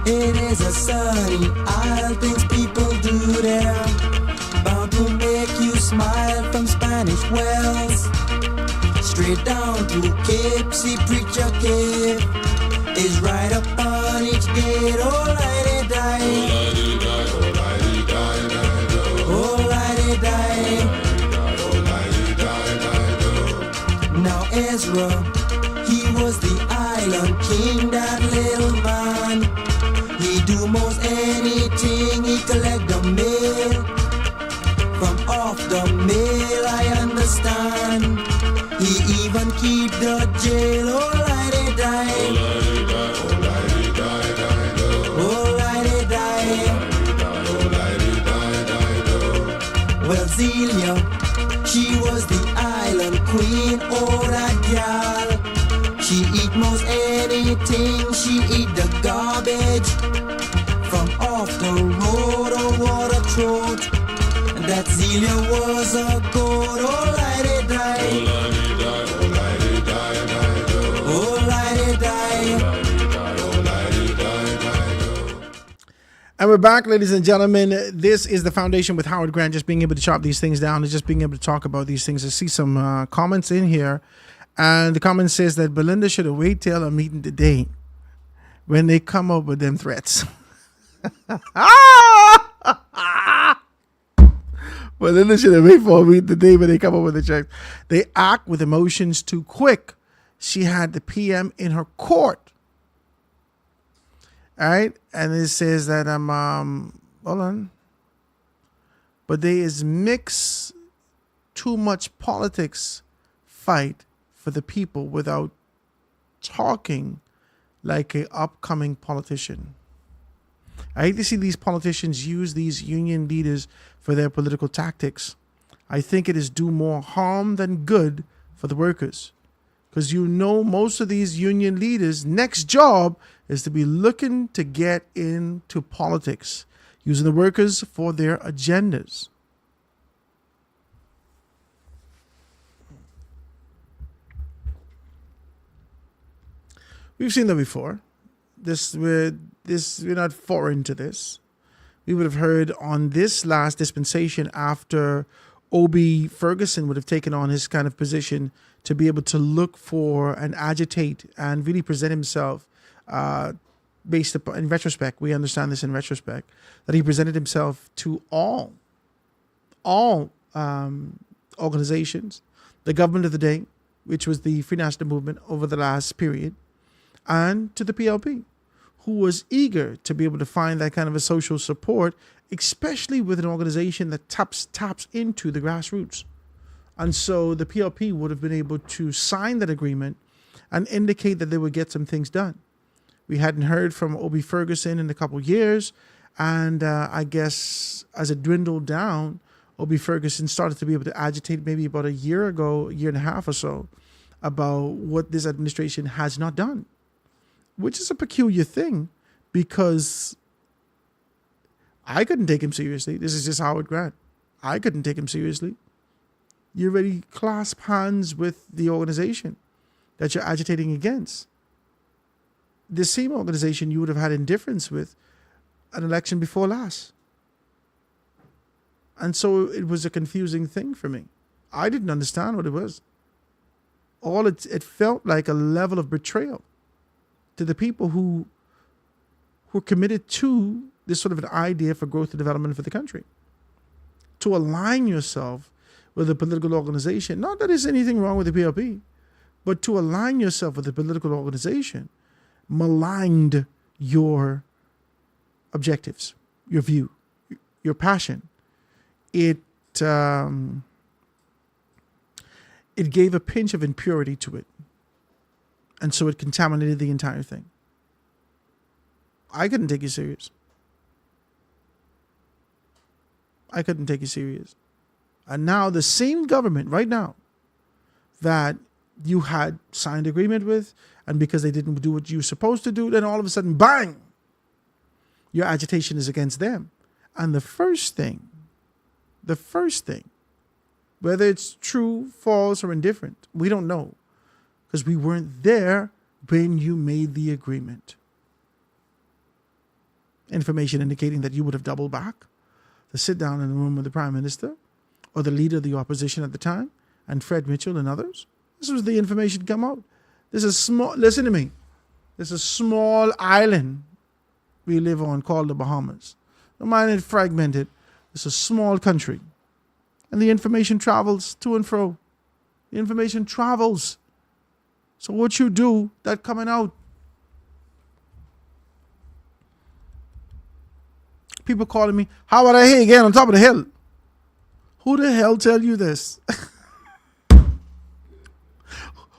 It is a sunny isle, things people do there, bound to make you smile from Spanish Wells. Straight down to Cape, see Preacher Cave is right up on each gate. Oh, lighty die, oh, lighty die. Now Ezra, he was the island king, that little man. He do most anything, he collect the mail. From off the mail, I understand. He even keep the jail. Oh, lighty die, oh, lighty die. Well, Zelia, she was the island queen. Oh, that gal, she eat most anything. She eat the garbage from off the road or water throat. And that Zelia was a goat. Oh, lighty die, oh, lighty die. And we're back, ladies and gentlemen. This is the Foundation with Howard Grant, just being able to chop these things down and just being able to talk about these things. I see some comments in here. And the comment says that Belinda should have waited till a meeting today when they come up with them threats. Belinda should have waited for a meeting today when they come up with the checks. They act with emotions too quick. She had the PM in her court. All right. And it says that hold on. But there is mixed too much politics fight for the people without talking like a upcoming politician. I hate to see these politicians use these union leaders for their political tactics. I think it is do more harm than good for the workers. Because most of these union leaders' next job is to be looking to get into politics, using the workers for their agendas. We've seen that before. We're not foreign to this. We would have heard on this last dispensation after O.B. Ferguson would have taken on his kind of position to be able to look for and agitate and really present himself based upon, in retrospect, we understand this in retrospect, that he presented himself to all organizations, the government of the day, which was the Free National Movement over the last period, and to the PLP, who was eager to be able to find that kind of a social support, especially with an organization that taps into the grassroots. And so the PLP would have been able to sign that agreement and indicate that they would get some things done. We hadn't heard from Obie Ferguson in a couple of years, and I guess as it dwindled down, Obie Ferguson started to be able to agitate maybe about a year and a half or so, about what this administration has not done, which is a peculiar thing because I couldn't take him seriously. This is just Howard Grant. I couldn't take him seriously. You already clasp hands with the organization that you're agitating against. The same organization you would have had indifference with an election before last. And so it was a confusing thing for me. I didn't understand what it was. It felt like a level of betrayal to the people who were committed to this sort of an idea for growth and development for the country. To align yourself with a political organization, not that there's anything wrong with the PLP, but to align yourself with a political organization maligned your objectives, your view, your passion. It gave a pinch of impurity to it. And so it contaminated the entire thing. I couldn't take you serious. I couldn't take you serious. And now the same government right now that you had signed agreement with, and because they didn't do what you were supposed to do, then all of a sudden, bang, your agitation is against them. And the first thing, whether it's true, false, or indifferent, we don't know, because we weren't there when you made the agreement. Information indicating that you would have doubled back to sit down in the room with the Prime Minister or the leader of the opposition at the time, and Fred Mitchell and others. This was the information come out. This is small. Listen to me. This is a small island we live on called the Bahamas. Don't mind it fragmented. It's a small country. And the information travels to and fro. The information travels. So what you do, that coming out. People calling me, how are I here again on top of the hill? Who the hell tell you this?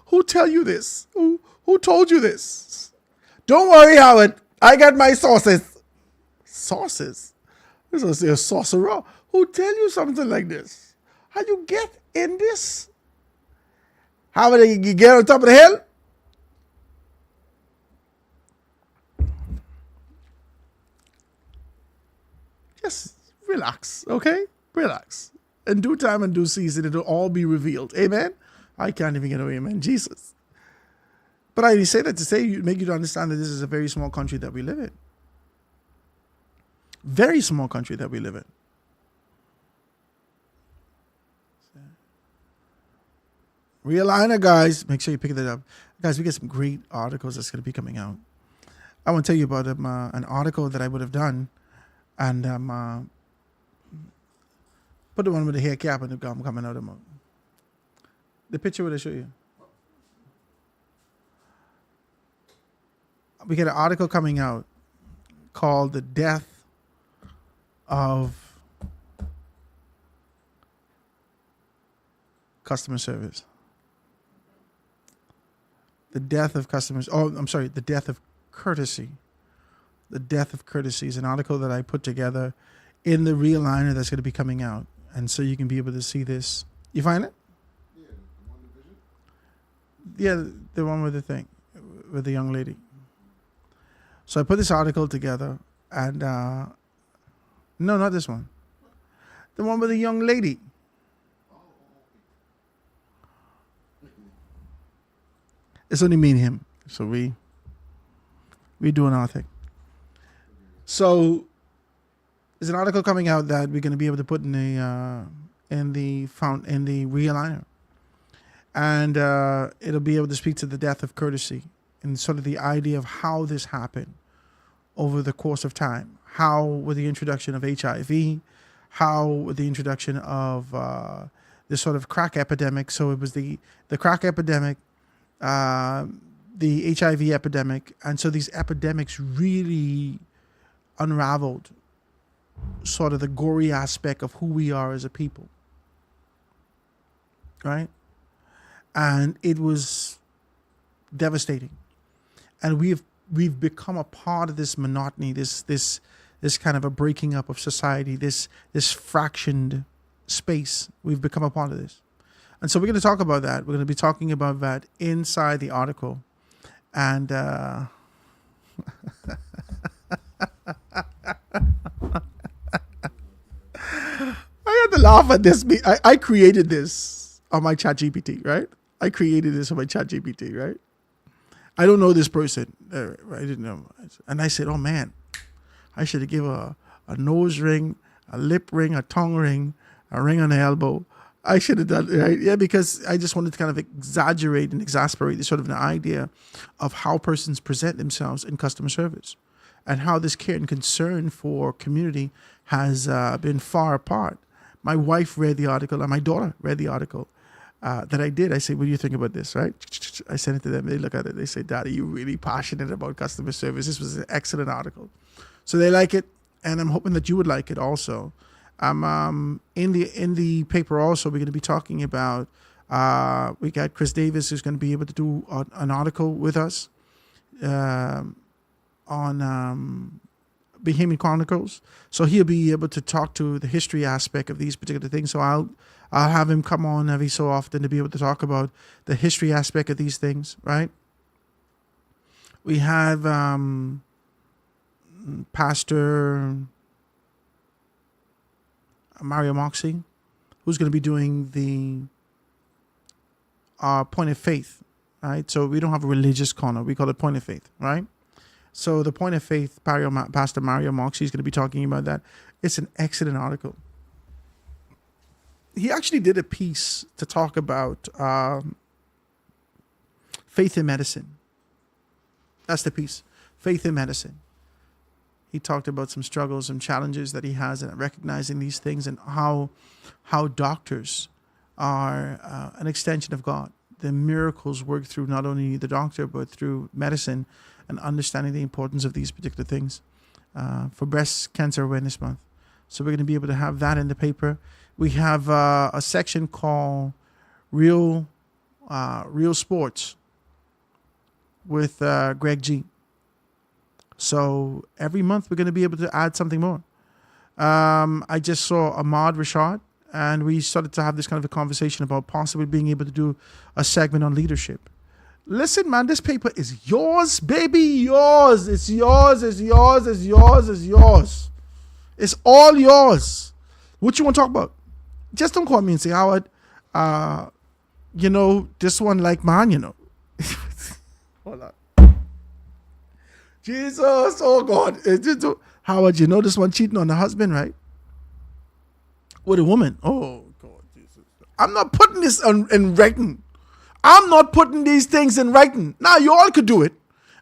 Who tell you this? Who told you this? Don't worry, Howard. I got my sources. Sources? This is a sorcerer. Who tell you something like this? How you get in this? How did you get on top of the hill? Just relax, okay? Relax. In due time and due season, it'll all be revealed. Amen? I can't even get away, amen. Jesus. But I say that to say, make you to understand that this is a very small country that we live in. Very small country that we live in. Realigner, guys. Make sure you pick that up. Guys, we get some great articles that's going to be coming out. I want to tell you about an article that I would have done. And put the one with the hair cap and the gum coming out of them. The picture would I show you? We get an article coming out called The Death of Customer Service. The death of customers. Oh, I'm sorry. The death of courtesy. The Death of Courtesy is an article that I put together in the Realigner that's going to be coming out. And so you can be able to see this. You find it? Yeah, the one division? Yeah, the one with the thing, with the young lady. So I put this article together and, no, not this one. The one with the young lady. It's only me and him. So we doing our thing. So there's an article coming out that we're going to be able to put in the Realigner, and it'll be able to speak to the death of courtesy and sort of the idea of how this happened over the course of time. How with the introduction of HIV, how with the introduction of this sort of crack epidemic. So it was the crack epidemic, the HIV epidemic, and so these epidemics really unraveled sort of the gory aspect of who we are as a people, right? And it was devastating, and we've become a part of this monotony, this kind of a breaking up of society, this fractioned space. We've become a part of this, and so we're going to talk about that. We're going to be talking about that inside the article, and I had to laugh at this. I created this on my ChatGPT, right? I created this on my ChatGPT, right? I don't know this person. I didn't know. And I said, oh man, I should have given a nose ring, a lip ring, a tongue ring, a ring on the elbow. I should have done, right? Yeah, because I just wanted to kind of exaggerate and exasperate this sort of an idea of how persons present themselves in customer service and how this care and concern for community has been far apart. My wife read the article and my daughter read the article that I did. I say, what do you think about this, right? I sent it to them. They look at it. They say, Daddy, you're really passionate about customer service. This was an excellent article. So they like it, and I'm hoping that you would like it also. In the paper also, we're going to be talking about, we got Chris Davis who's going to be able to do an article with us on Bahamian Chronicles. So he'll be able to talk to the history aspect of these particular things. So I'll have him come on every so often to be able to talk about the history aspect of these things, right? We have Pastor Mario Moxie, who's going to be doing the Point of Faith, right? So we don't have a religious corner. We call it Point of Faith, right? So the Point of Faith, Pastor Mario Moxie is going to be talking about that. It's an excellent article. He actually did a piece to talk about faith in medicine. That's the piece, faith in medicine. He talked about some struggles and challenges that he has in recognizing these things and how doctors are an extension of God. The miracles work through not only the doctor, but through medicine and understanding the importance of these particular things for Breast Cancer Awareness Month. So we're going to be able to have that in the paper. We have a section called Real Sports with Greg G. So every month we're going to be able to add something more. I just saw Ahmad Rashad, and we started to have this kind of a conversation about possibly being able to do a segment on leadership. Listen, man, this paper is yours, baby, yours. It's yours, it's yours, it's yours, it's yours. It's all yours. What you want to talk about? Just don't call me and say, Howard, this one like mine, Hold on. Jesus, oh God. Howard, this one cheating on the husband, right? With a woman. Oh God, Jesus. I'm not putting this in writing. I'm not putting these things in writing. Now, you all could do it.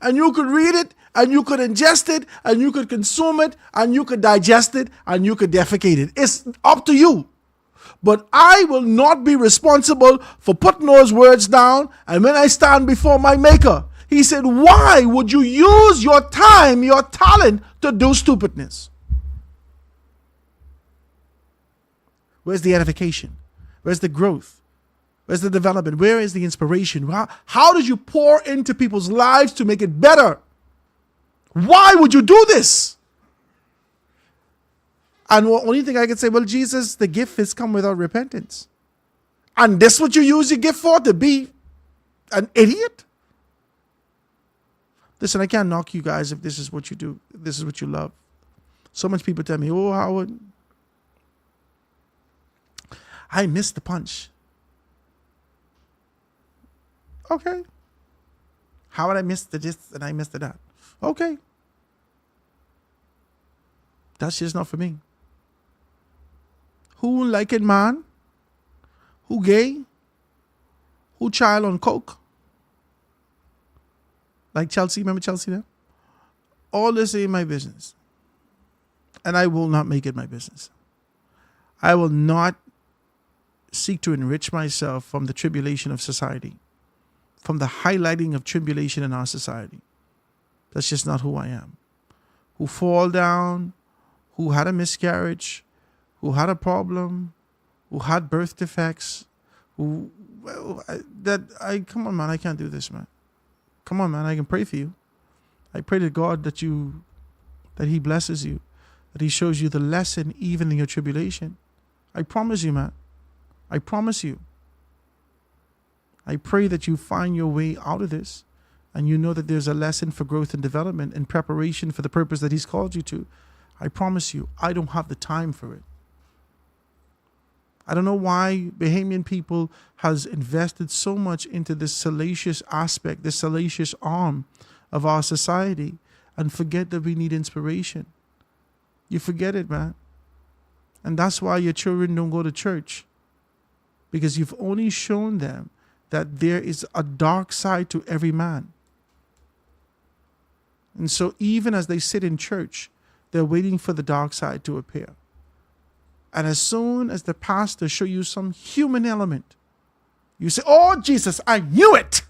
And you could read it, and you could ingest it, and you could consume it, and you could digest it, and you could defecate it. It's up to you. But I will not be responsible for putting those words down. And when I stand before my maker, he said, why would you use your time, your talent to do stupidness? Where's the edification? Where's the growth? Where's the development? Where is the inspiration? How did you pour into people's lives to make it better? Why would you do this? And the only thing I can say, well, Jesus, the gift has come without repentance. And this what you use your gift for, to be an idiot? Listen, I can't knock you guys if this is what you do. If this is what you love. So much people tell me, oh, Howard, I missed the punch. Okay. Howard, I missed the this and I missed the that. Okay. That's just not for me. Who like it, man? Who gay? Who child on coke? Like Chelsea, remember Chelsea now? All this ain't my business. And I will not make it my business. I will not seek to enrich myself from the tribulation of society, from the highlighting of tribulation in our society. That's just not who I am. Who fall down, who had a miscarriage, who had a problem, who had birth defects, come on, man, I can't do this, man. Come on, man, I can pray for you. I pray to God that he blesses you, that he shows you the lesson even in your tribulation. I promise you, man. I promise you. I pray that you find your way out of this and you know that there's a lesson for growth and development and preparation for the purpose that he's called you to. I promise you, I don't have the time for it. I don't know why Bahamian people has invested so much into this salacious aspect, this salacious arm of our society, and forget that we need inspiration. You forget it, man. And that's why your children don't go to church, because you've only shown them that there is a dark side to every man. And so even as they sit in church, they're waiting for the dark side to appear. And as soon as the pastor show you some human element, you say, oh, Jesus, I knew it.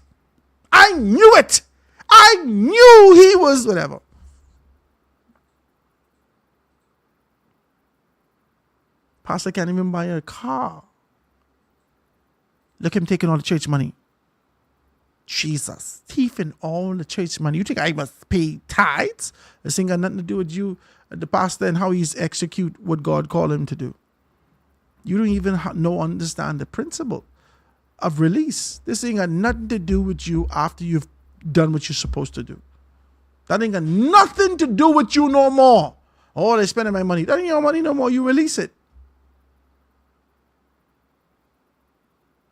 I knew it. I knew he was whatever. Pastor can't even buy a car. Look at him taking all the church money. Jesus, thieving all the church money. You think I must pay tithes? This ain't got nothing to do with you, the pastor, and how he's execute what God called him to do. You don't even understand the principle of release. This ain't got nothing to do with you after you've done what you're supposed to do. That ain't got nothing to do with you no more. Oh, they're spending my money. That ain't your money no more. You release it.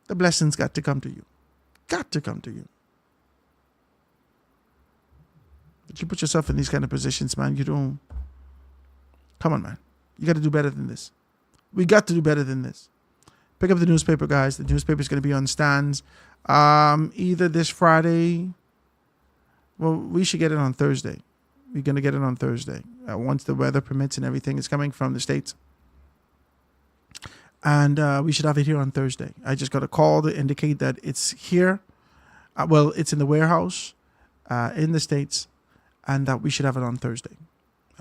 The blessings got to come to you. Got to come to you. But you put yourself in these kind of positions, man. You don't. Come on, man. You got to do better than this. We got to do better than this. Pick up the newspaper, guys. The newspaper is going to be on stands either this Friday. Well, we should get it on Thursday. We're going to get it on Thursday. Once the weather permits and everything is coming from the States. And we should have it here on Thursday. I just got a call to indicate that it's here. Well, it's in the warehouse in the States, and that we should have it on Thursday.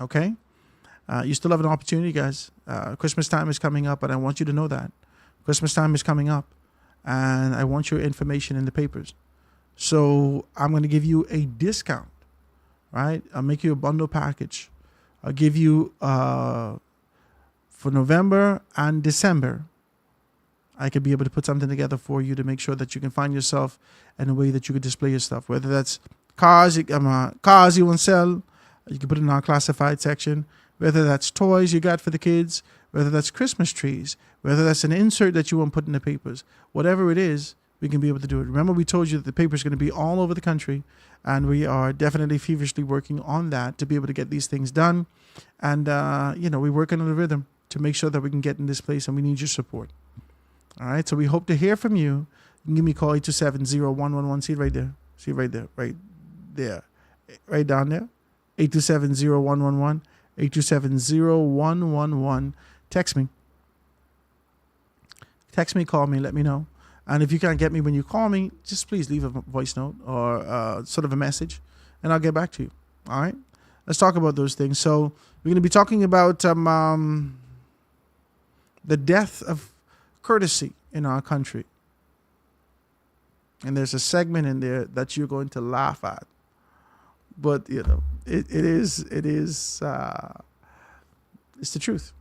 Okay? You still have an opportunity, guys. Christmas time is coming up, and I want you to know that. Christmas time is coming up, and I want your information in the papers. So I'm going to give you a discount, right? I'll make you a bundle package. I'll give you... for November and December, I could be able to put something together for you to make sure that you can find yourself in a way that you could display your stuff. Whether that's cars you want to sell, you can put it in our classified section. Whether that's toys you got for the kids, whether that's Christmas trees, whether that's an insert that you want to put in the papers, whatever it is, we can be able to do it. Remember, we told you that the paper is going to be all over the country, and we are definitely feverishly working on that to be able to get these things done. And, we're working on the rhythm to make sure that we can get in this place, and we need your support. All right, so we hope to hear from you. You can give me a call, 827-0111. See it right there. See it right there. Right there. Right down there. 827-0111. 827-0111. Text me. Text me, call me, let me know. And if you can't get me when you call me, just please leave a voice note or sort of a message, and I'll get back to you. All right? Let's talk about those things. So we're going to be talking about the death of courtesy in our country. And there's a segment in there that you're going to laugh at. But, it's the truth.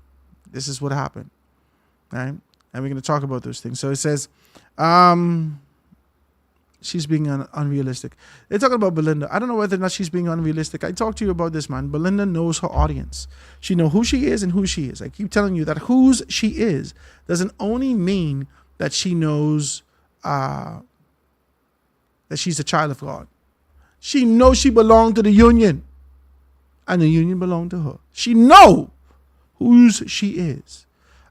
This is what happened. Right? And we're going to talk about those things. So it says, she's being unrealistic. They're talking about Belinda. I don't know whether or not she's being unrealistic. I talked to you about this, man. Belinda knows her audience. She knows who she is and who she is. I keep telling you that whose she is doesn't only mean that she knows that she's a child of God. She knows she belonged to the union, and the union belonged to her. She knows whose she is.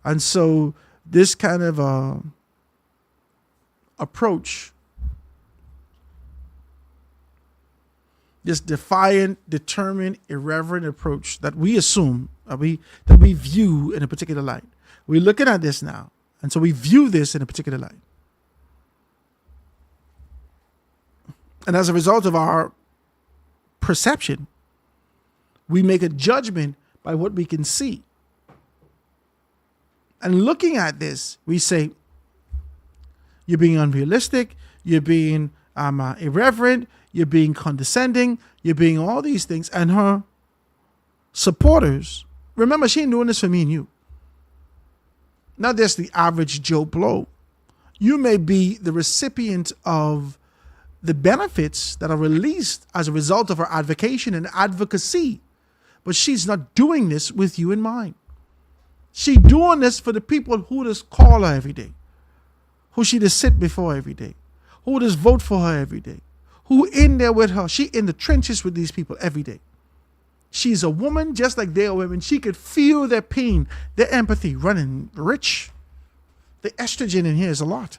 And so this kind of approach, this defiant, determined, irreverent approach that we assume, that we view in a particular light. We're looking at this now, And so we view this in a particular light. And as a result of our perception, we make a judgment by what we can see. And looking at this, we say, you're being unrealistic, you're being irreverent, you're being condescending, you're being all these things. And her supporters, remember, she ain't doing this for me and you. Not just the average Joe Blow. You may be the recipient of the benefits that are released as a result of her advocation and advocacy. But she's not doing this with you in mind. She's doing this for the people who just call her every day, who she just sit before every day, who just vote for her every day, who in there with her. She in the trenches with these people every day. She's a woman just like they are women. She could feel their pain, their empathy running rich. The estrogen in here is a lot.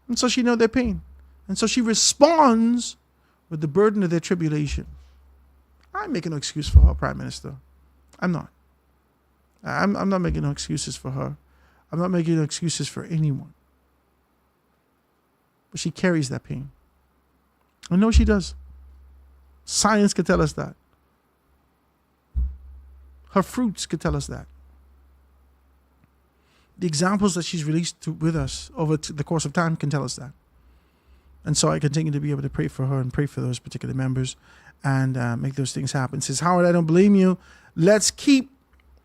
And so she knows their pain. And so she responds with the burden of their tribulation. I'm making no excuse for her, Prime Minister. I'm not. I'm not making no excuses for her. I'm not making no excuses for anyone. But she carries that pain. I know she does. Science could tell us that. Her fruits could tell us that. The examples that she's released with us over the course of time can tell us that. And so I continue to be able to pray for her and pray for those particular members and make those things happen. Says, Howard, I don't blame you. Let's keep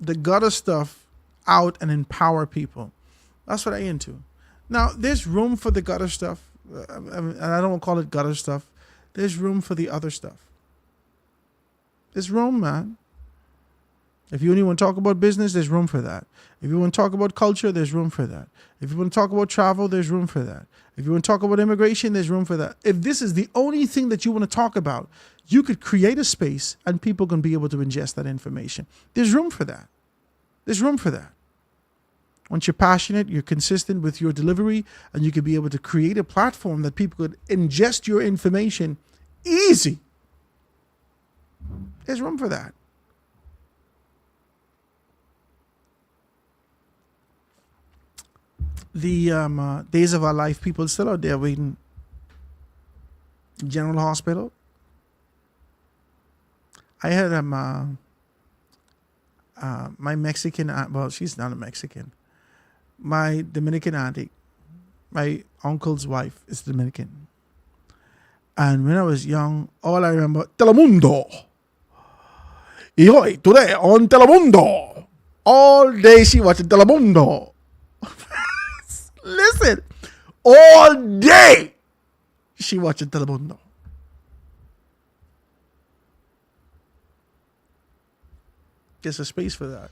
the gutter stuff out and empower people. That's what I into. Now, there's room for the gutter stuff. And I don't want to call it gutter stuff. There's room for the other stuff. There's room, man. If you only want to talk about business, there's room for that. If you want to talk about culture, there's room for that. If you want to talk about travel, there's room for that. If you want to talk about immigration, there's room for that. If this is the only thing that you want to talk about, you could create a space and people can be able to ingest that information. There's room for that. There's room for that. Once you're passionate, you're consistent with your delivery, and you could be able to create a platform that people could ingest your information easy. There's room for that. The days of our life, people still out there waiting. General Hospital. I had my Mexican aunt, well, she's not a Mexican. My Dominican auntie, my uncle's wife is Dominican. And when I was young, all I remember, Telemundo. Y hoy, today on Telemundo. All day she watching Telemundo. Listen, all day she watching Telemundo. There's a space for that.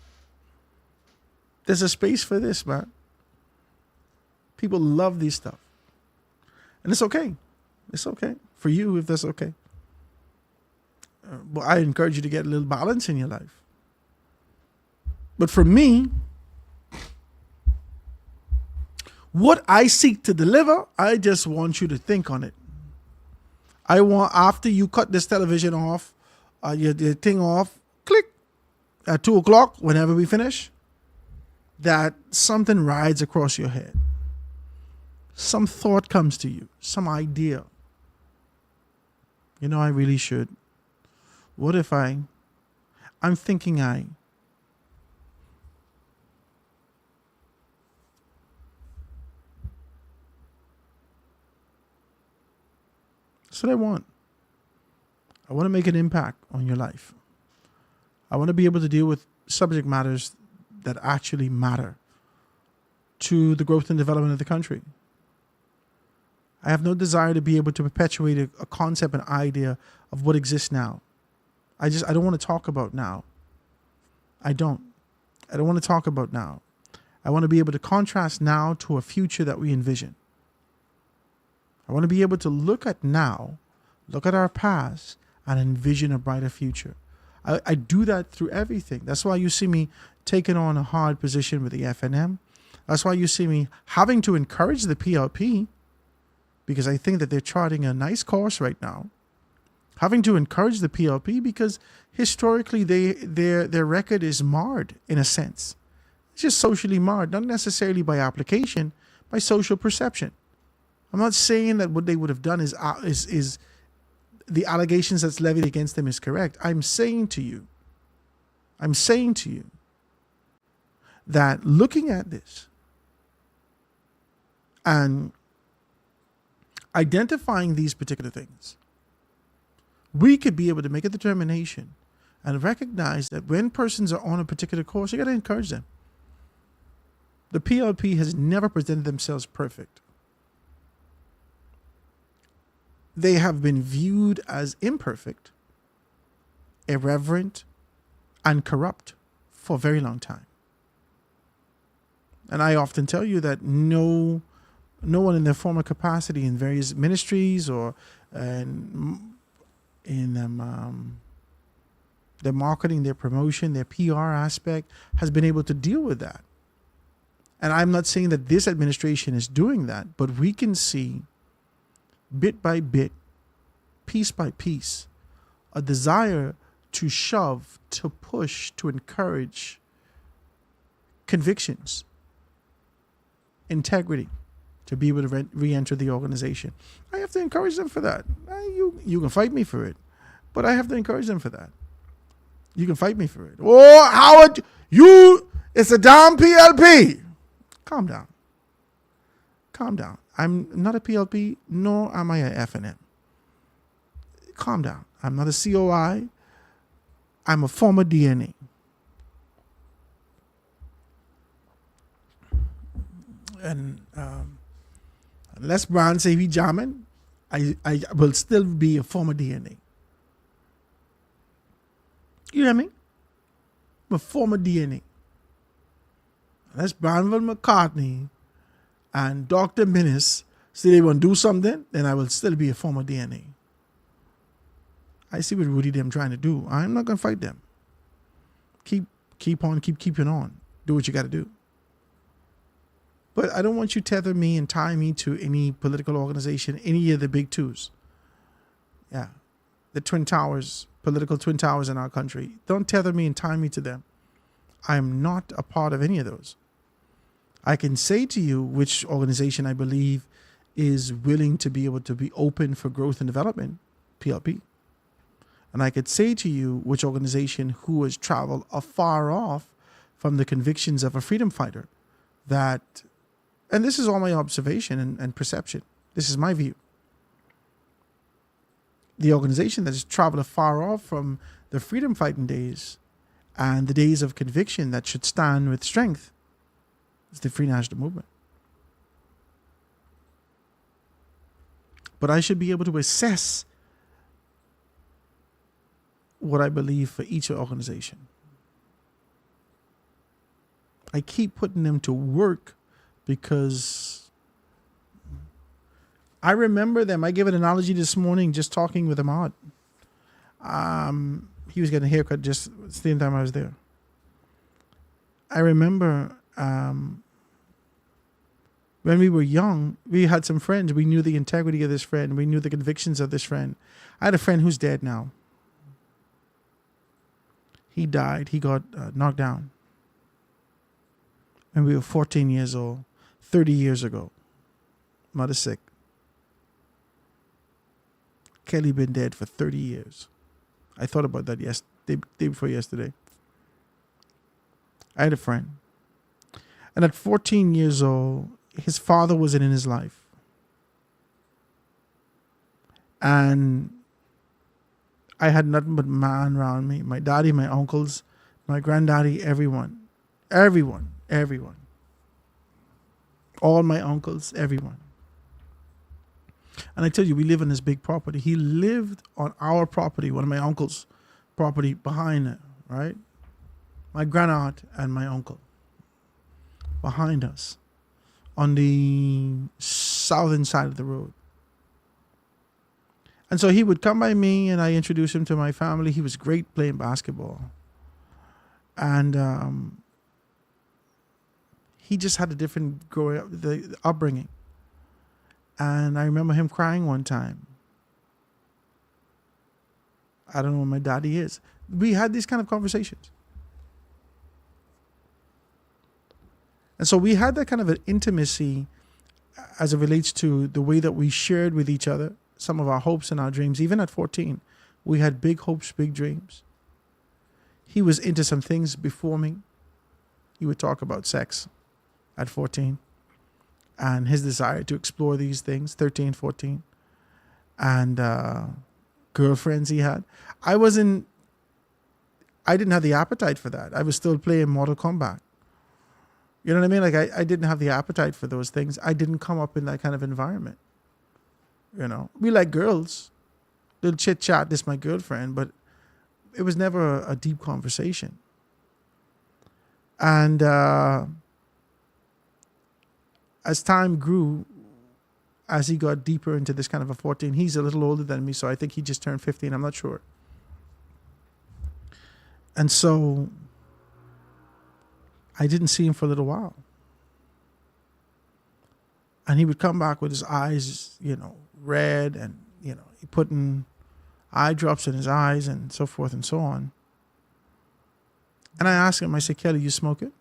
There's a space for this, man. People love these stuff. And it's okay. It's okay. For you, if that's okay. But I encourage you to get a little balance in your life. But for me, what I seek to deliver, I just want you to think on it. I want, after you cut this television off, your thing off, click, at 2 o'clock, whenever we finish, that something rides across your head. Some thought comes to you, some idea. You know, I really should. What if I'm thinking That's what I want. I want to make an impact on your life. I want to be able to deal with subject matters that actually matter to the growth and development of the country. I have no desire to be able to perpetuate a concept, an idea of what exists now. I don't want to talk about now. I don't want to talk about now. I want to be able to contrast now to a future that we envision. I want to be able to look at now, look at our past, and envision a brighter future. I do that through everything. That's why you see me taking on a hard position with the FNM. That's why you see me having to encourage the PLP, because I think that they're charting a nice course right now. Having to encourage the PLP because historically their record is marred in a sense. It's just socially marred, not necessarily by application, by social perception. I'm not saying that what they would have done is the allegations that's levied against them is correct. I'm saying to you that looking at this and identifying these particular things, we could be able to make a determination and recognize that when persons are on a particular course, you got to encourage them. The PLP has never presented themselves perfect. They have been viewed as imperfect, irreverent, and corrupt for a very long time. And I often tell you that no one in their former capacity in various ministries or in their marketing, their promotion, their PR aspect has been able to deal with that. And I'm not saying that this administration is doing that, but we can see bit by bit, piece by piece, a desire to shove, to push, to encourage convictions, integrity, to be able to re-enter the organization. I have to encourage them for that. You can fight me for it, but I have to encourage them for that. You can fight me for it. Oh, Howard, it's a damn PLP. Calm down. Calm down. I'm not a PLP, nor am I a FNM. Calm down. I'm not a COI. I'm a former DNA. And unless Brown say he jamming, I will still be a former DNA. You know what I mean? I'm a former DNA. Unless Brownville McCartney and Dr. Minnis say they want to do something, then I will still be a former DNA. I see what Rudy them trying to do. I'm not going to fight them. Keep keeping on. Do what you got to do. But I don't want you to tether me and tie me to any political organization, any of the big twos. Yeah. The Twin Towers, political Twin Towers in our country. Don't tether me and tie me to them. I am not a part of any of those. I can say to you which organization I believe is willing to be able to be open for growth and development, PLP. And I could say to you which organization who has traveled afar off from the convictions of a freedom fighter that, and this is all my observation and perception. This is my view. The organization that has traveled afar off from the freedom fighting days and the days of conviction that should stand with strength is the Free National Movement. But I should be able to assess what I believe for each organization. I keep putting them to work because I remember them. I gave an analogy this morning just talking with Ahmad. He was getting a haircut just the same time I was there. I remember when we were young, we had some friends. We knew the integrity of this friend. We knew the convictions of this friend. I had a friend who's dead now. He died. He got knocked down when we were 14 years old, 30 years ago. Mother sick. Kelly been dead for 30 years. I thought about that day before yesterday. I had a friend. And at 14 years old, his father wasn't in his life. And I had nothing but man around me. My daddy, my uncles, my granddaddy, everyone. All my uncles, everyone. And I tell you, we live on this big property. He lived on our property, one of my uncle's property behind it, right? My grandaunt and my uncle behind us on the southern side of the road. And so he would come by me and I introduced him to my family. He was great playing basketball. And he just had a different the upbringing. And I remember him crying one time. I don't know where my daddy is. We had these kind of conversations. And so we had that kind of an intimacy as it relates to the way that we shared with each other some of our hopes and our dreams. Even at 14, we had big hopes, big dreams. He was into some things before me. He would talk about sex at 14 and his desire to explore these things, 13, 14, and girlfriends he had. I didn't have the appetite for that. I was still playing Mortal Kombat. You know what I mean? Like I didn't have the appetite for those things. I didn't come up in that kind of environment. You know, we like girls, little chit chat. This is my girlfriend, but it was never a deep conversation. And as time grew, as he got deeper into this kind of a 14, he's a little older than me, so I think he just turned 15. I'm not sure. And so I didn't see him for a little while. And he would come back with his eyes, red, and, he putting eye drops in his eyes and so forth and so on. And I asked him, I said, Kelly, you smoking?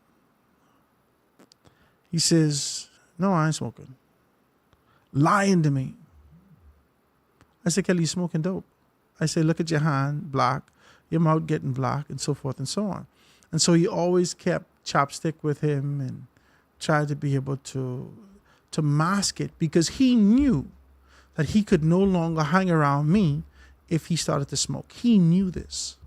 He says, no, I ain't smoking. Lying to me. I said, Kelly, you smoking dope. I said, look at your hand, black, your mouth getting black, and so forth and so on. And so he always kept chopstick with him and tried to be able to mask it, because he knew that he could no longer hang around me if he started to smoke. He knew this.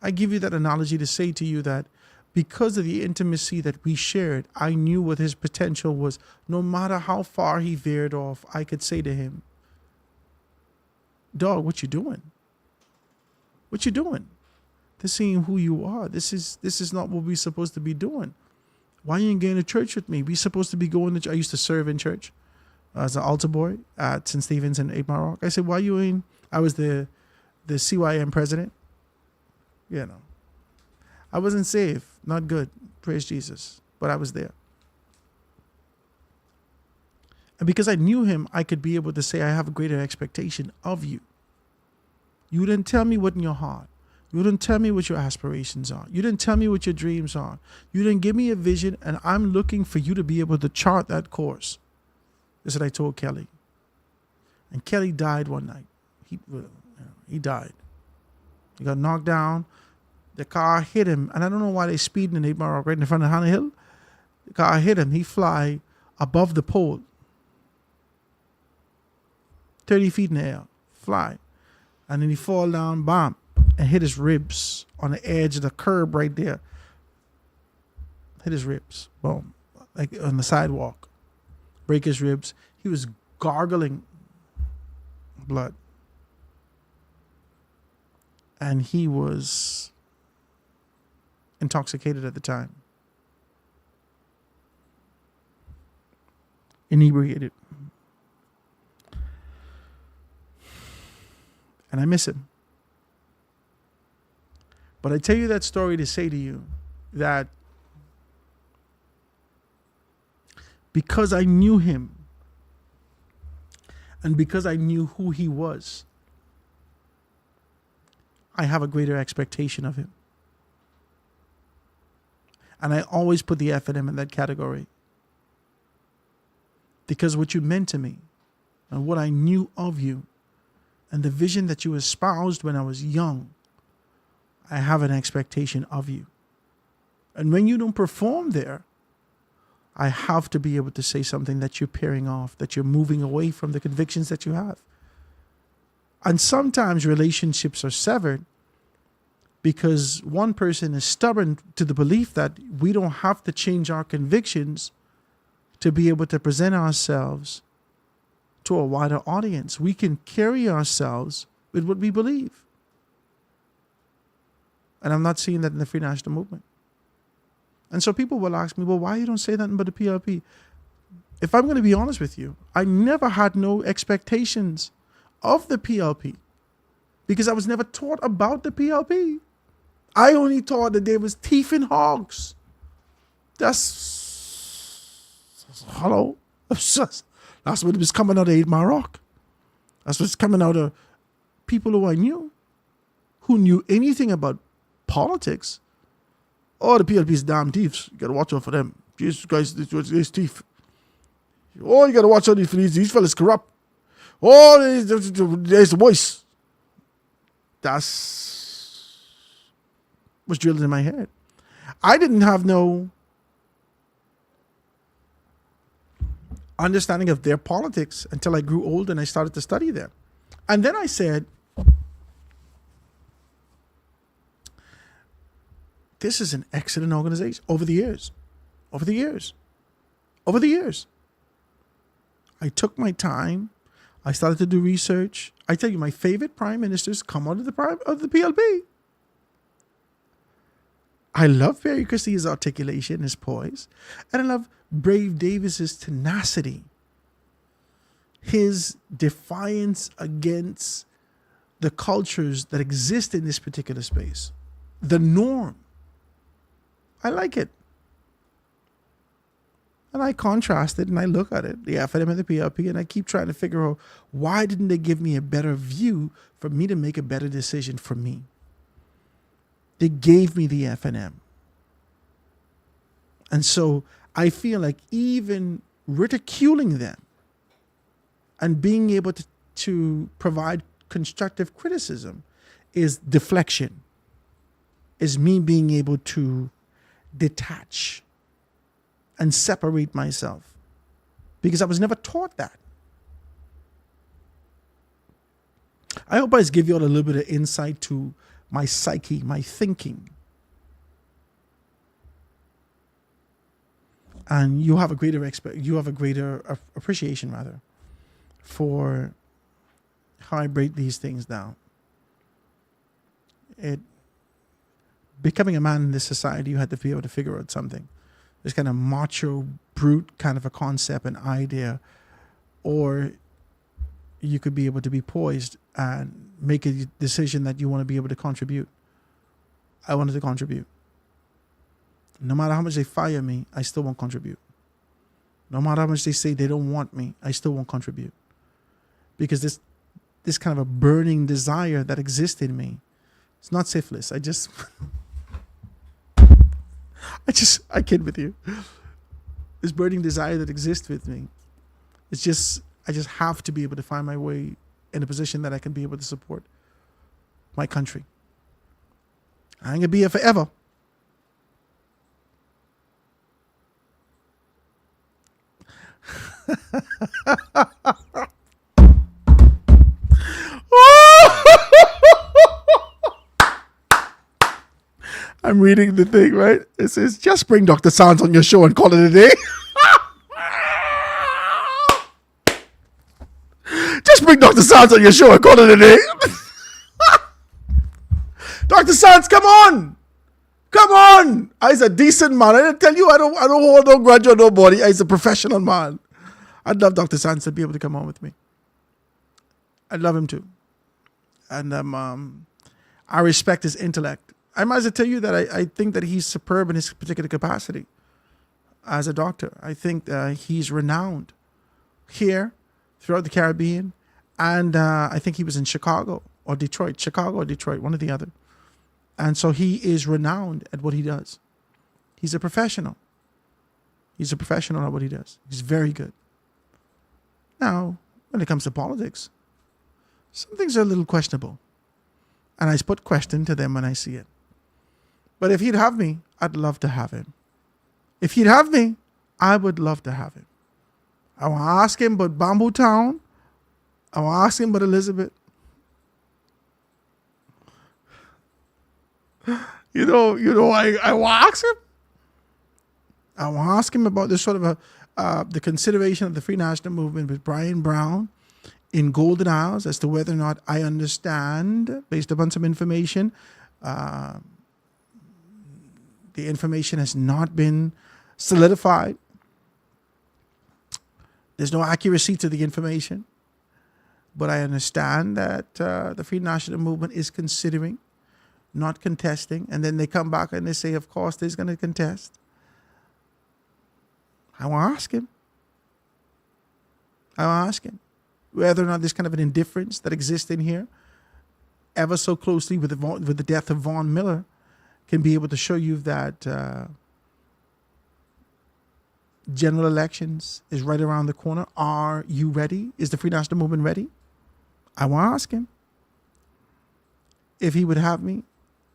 I give you that analogy to say to you that because of the intimacy that we shared, I knew what his potential was. No matter how far he veered off, I could say to him, dog, what you doing? What you doing? This ain't who you are. This is not what we're supposed to be doing. Why you ain't going to church with me? We supposed to be going to church. I used to serve in church as an altar boy at St. Stephen's in 8 Mile Rock. I said, why you ain't? I was the CYM president. I wasn't saved. Not good. Praise Jesus. But I was there. And because I knew him, I could be able to say, I have a greater expectation of you. You didn't tell me what in your heart. You didn't tell me what your aspirations are. You didn't tell me what your dreams are. You didn't give me a vision, and I'm looking for you to be able to chart that course. This is what I told Kelly. And Kelly died one night. He died. He got knocked down. The car hit him, and I don't know why they speeding in 8 Mile Rock right in front of Hannah Hill. The car hit him. He fly above the pole. 30 feet in the air. Fly. And then he fall down, bam, and hit his ribs on the edge of the curb right there. Hit his ribs. Boom. Like on the sidewalk. Break his ribs. He was gargling blood. And he was intoxicated at the time. Inebriated. And I miss him. But I tell you that story to say to you that because I knew him and because I knew who he was, I have a greater expectation of him. And I always put the F in him in that category. Because what you meant to me and what I knew of you and the vision that you espoused when I was young, I have an expectation of you. And when you don't perform there, I have to be able to say something that you're pairing off, that you're moving away from the convictions that you have. And sometimes relationships are severed because one person is stubborn to the belief that we don't have to change our convictions to be able to present ourselves to a wider audience. We can carry ourselves with what we believe. And I'm not seeing that in the Free National Movement. And so people will ask me, well, why you don't say nothing but the PLP? If I'm going to be honest with you, I never had no expectations of the PLP because I was never taught about the PLP. I only taught that there was teeth in hogs. Hello? That's what was coming out of 8 Mile Rock. That's what's coming out of people who I knew, who knew anything about politics. Oh, the PLP's damn thieves. You gotta watch out for them. Jesus Christ, this thief. Oh, you gotta watch out for these fellas corrupt. Oh, there's the voice. That's what's drilled in my head. I didn't have no understanding of their politics until I grew old and I started to study them. And then I said, this is an excellent organization over the years. I took my time. I started to do research. I tell you, my favorite prime ministers come out of the PLP. I love Perry Christie's articulation, his poise, and I love Brave Davis's tenacity, his defiance against the cultures that exist in this particular space, the norm. I like it. And I contrast it and I look at it, the FNM and the PLP, and I keep trying to figure out why didn't they give me a better view for me to make a better decision for me? They gave me the FNM. And so I feel like even ridiculing them and being able to provide constructive criticism is deflection, is me being able to detach and separate myself, because I was never taught that. I hope I just give you all a little bit of insight to my psyche, my thinking. And you have a greater appreciation rather for how I break these things down. Becoming a man in this society, you had to be able to figure out something. This kind of macho, brute kind of a concept, an idea, or you could be able to be poised and make a decision that you want to be able to contribute. I wanted to contribute. No matter how much they fire me, I still won't contribute. No matter how much they say they don't want me, I still won't contribute. Because this kind of a burning desire that exists in me, it's not syphilis. I kid with you. This burning desire that exists with me, I just have to be able to find my way in a position that I can be able to support my country. I ain't gonna be here forever. I'm reading the thing, right? It says, just bring Dr. Sands on your show and call it a day. Just bring Dr. Sands on your show and call it a day. Dr. Sands, come on. Come on. I's a decent man. I didn't tell you I don't hold no grudge on nobody. I's a professional man. I'd love Dr. Sands to be able to come on with me. I'd love him too. And I respect his intellect. I might as well tell you that I think that he's superb in his particular capacity as a doctor. I think he's renowned here, throughout the Caribbean, and I think he was in Chicago or Detroit, one or the other. And so he is renowned at what he does. He's a professional. He's a professional at what he does. He's very good. Now, when it comes to politics, some things are a little questionable. And I put question to them when I see it. But if he'd have me, I'd love to have him. If he'd have me, I would love to have him. I want to ask him about Bamboo Town. I want to ask him about Elizabeth. I want to ask him. I want to ask him about this sort of the consideration of the Free National Movement with Brian Brown in Golden Isles as to whether or not I understand, based upon some information, the information has not been solidified. There's no accuracy to the information. But I understand that the Free National Movement is considering not contesting. And then they come back and they say, of course, they're going to contest. I want to ask him. Whether or not there's kind of an indifference that exists in here, ever so closely with the death of Vaughn Miller, can be able to show you that general elections is right around the corner. Are you ready? Is the Free National Movement ready? I want to ask him. If he would have me,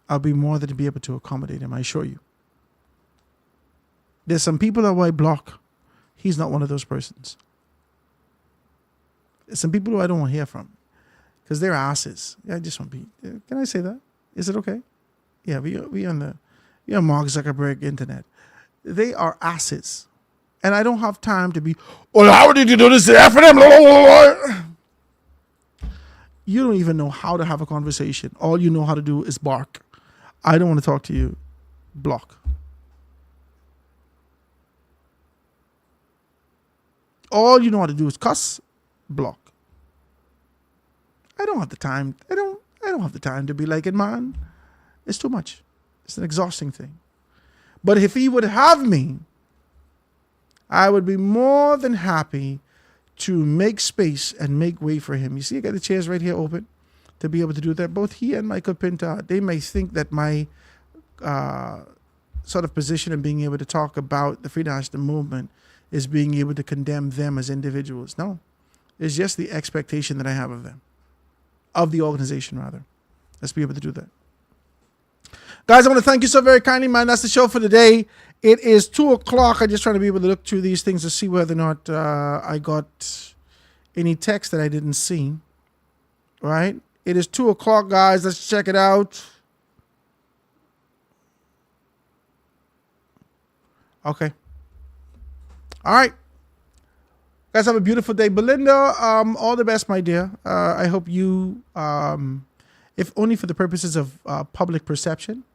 I'll be more than to be able to accommodate him, I assure you. There's some people that I block. He's not one of those persons. There's some people who I don't want to hear from because they're asses. I just want to be. Can I say that? Is it okay? Yeah, we on Mark Zuckerberg internet. They are asses. And I don't have time to be, well, how did you do this? For them? You don't even know how to have a conversation. All you know how to do is bark. I don't want to talk to you. Block. All you know how to do is cuss. Block. I don't have the time. I don't have the time to be like it, man. It's too much. It's an exhausting thing. But if he would have me, I would be more than happy to make space and make way for him. You see, I got the chairs right here open to be able to do that. Both he and Michael Pinta, they may think that my sort of position in being able to talk about the Free National Movement is being able to condemn them as individuals. No, it's just the expectation that I have of them, of the organization rather. Let's be able to do that. Guys, I want to thank you so very kindly, man. That's the show for today. It is 2 o'clock. I'm just trying to be able to look through these things to see whether or not I got any text that I didn't see. All right. It is 2 o'clock, guys. Let's check it out. Okay. All right. Guys, have a beautiful day. Belinda, all the best, my dear. I hope you, if only for the purposes of public perception,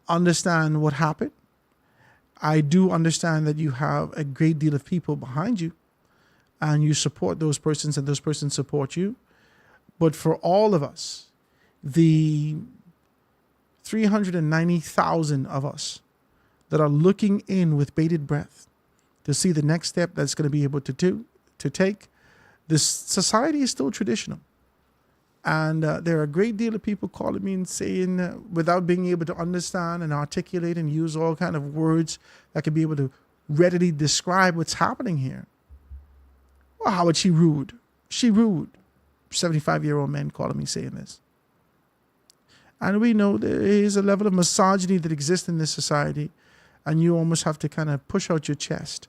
understand what happened. I do understand that you have a great deal of people behind you and you support those persons and those persons support you. But for all of us, the 390,000 of us that are looking in with bated breath to see the next step that's going to be able to take, this society is still traditional. And there are a great deal of people calling me and saying, without being able to understand and articulate and use all kind of words that could be able to readily describe what's happening here. Well, how is she rude? She rude. 75-year-old men calling me saying this. And we know there is a level of misogyny that exists in this society, and you almost have to kind of push out your chest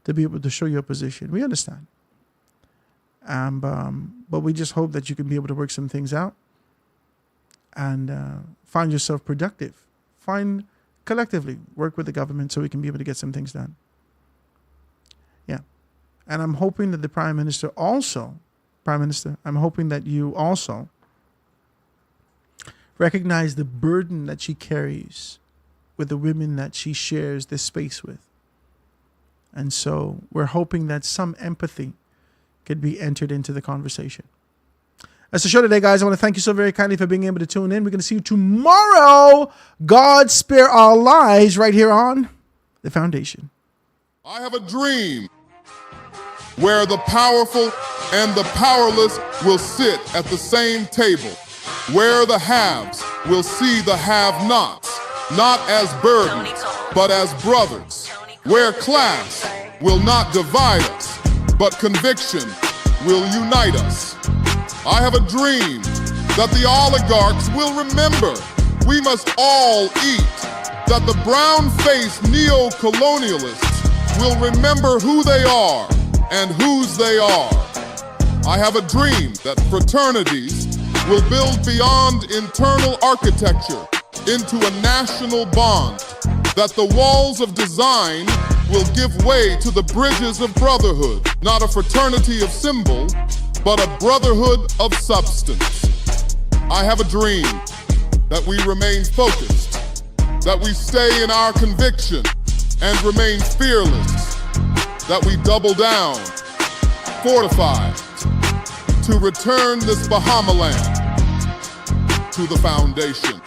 to be able to show your position. We understand. But we just hope that you can be able to work some things out and find yourself productive. Collectively work with the government so we can be able to get some things done. Yeah. And I'm hoping that the Prime Minister, I'm hoping that you also recognize the burden that she carries with the women that she shares this space with. And so we're hoping that some empathy could be entered into the conversation. That's the show today, guys. I want to thank you so very kindly for being able to tune in. We're going to see you tomorrow. God spare our lives right here on The Foundation. I have a dream where the powerful and the powerless will sit at the same table, where the haves will see the have-nots, not as burdens, but as brothers, where class will not divide us, but conviction will unite us. I have a dream that the oligarchs will remember we must all eat, that the brown-faced neo-colonialists will remember who they are and whose they are. I have a dream that fraternities will build beyond internal architecture into a national bond, that the walls of design will give way to the bridges of brotherhood, not a fraternity of symbol, but a brotherhood of substance. I have a dream that we remain focused, that we stay in our conviction and remain fearless, that we double down, fortified, to return this Bahama land to the foundation.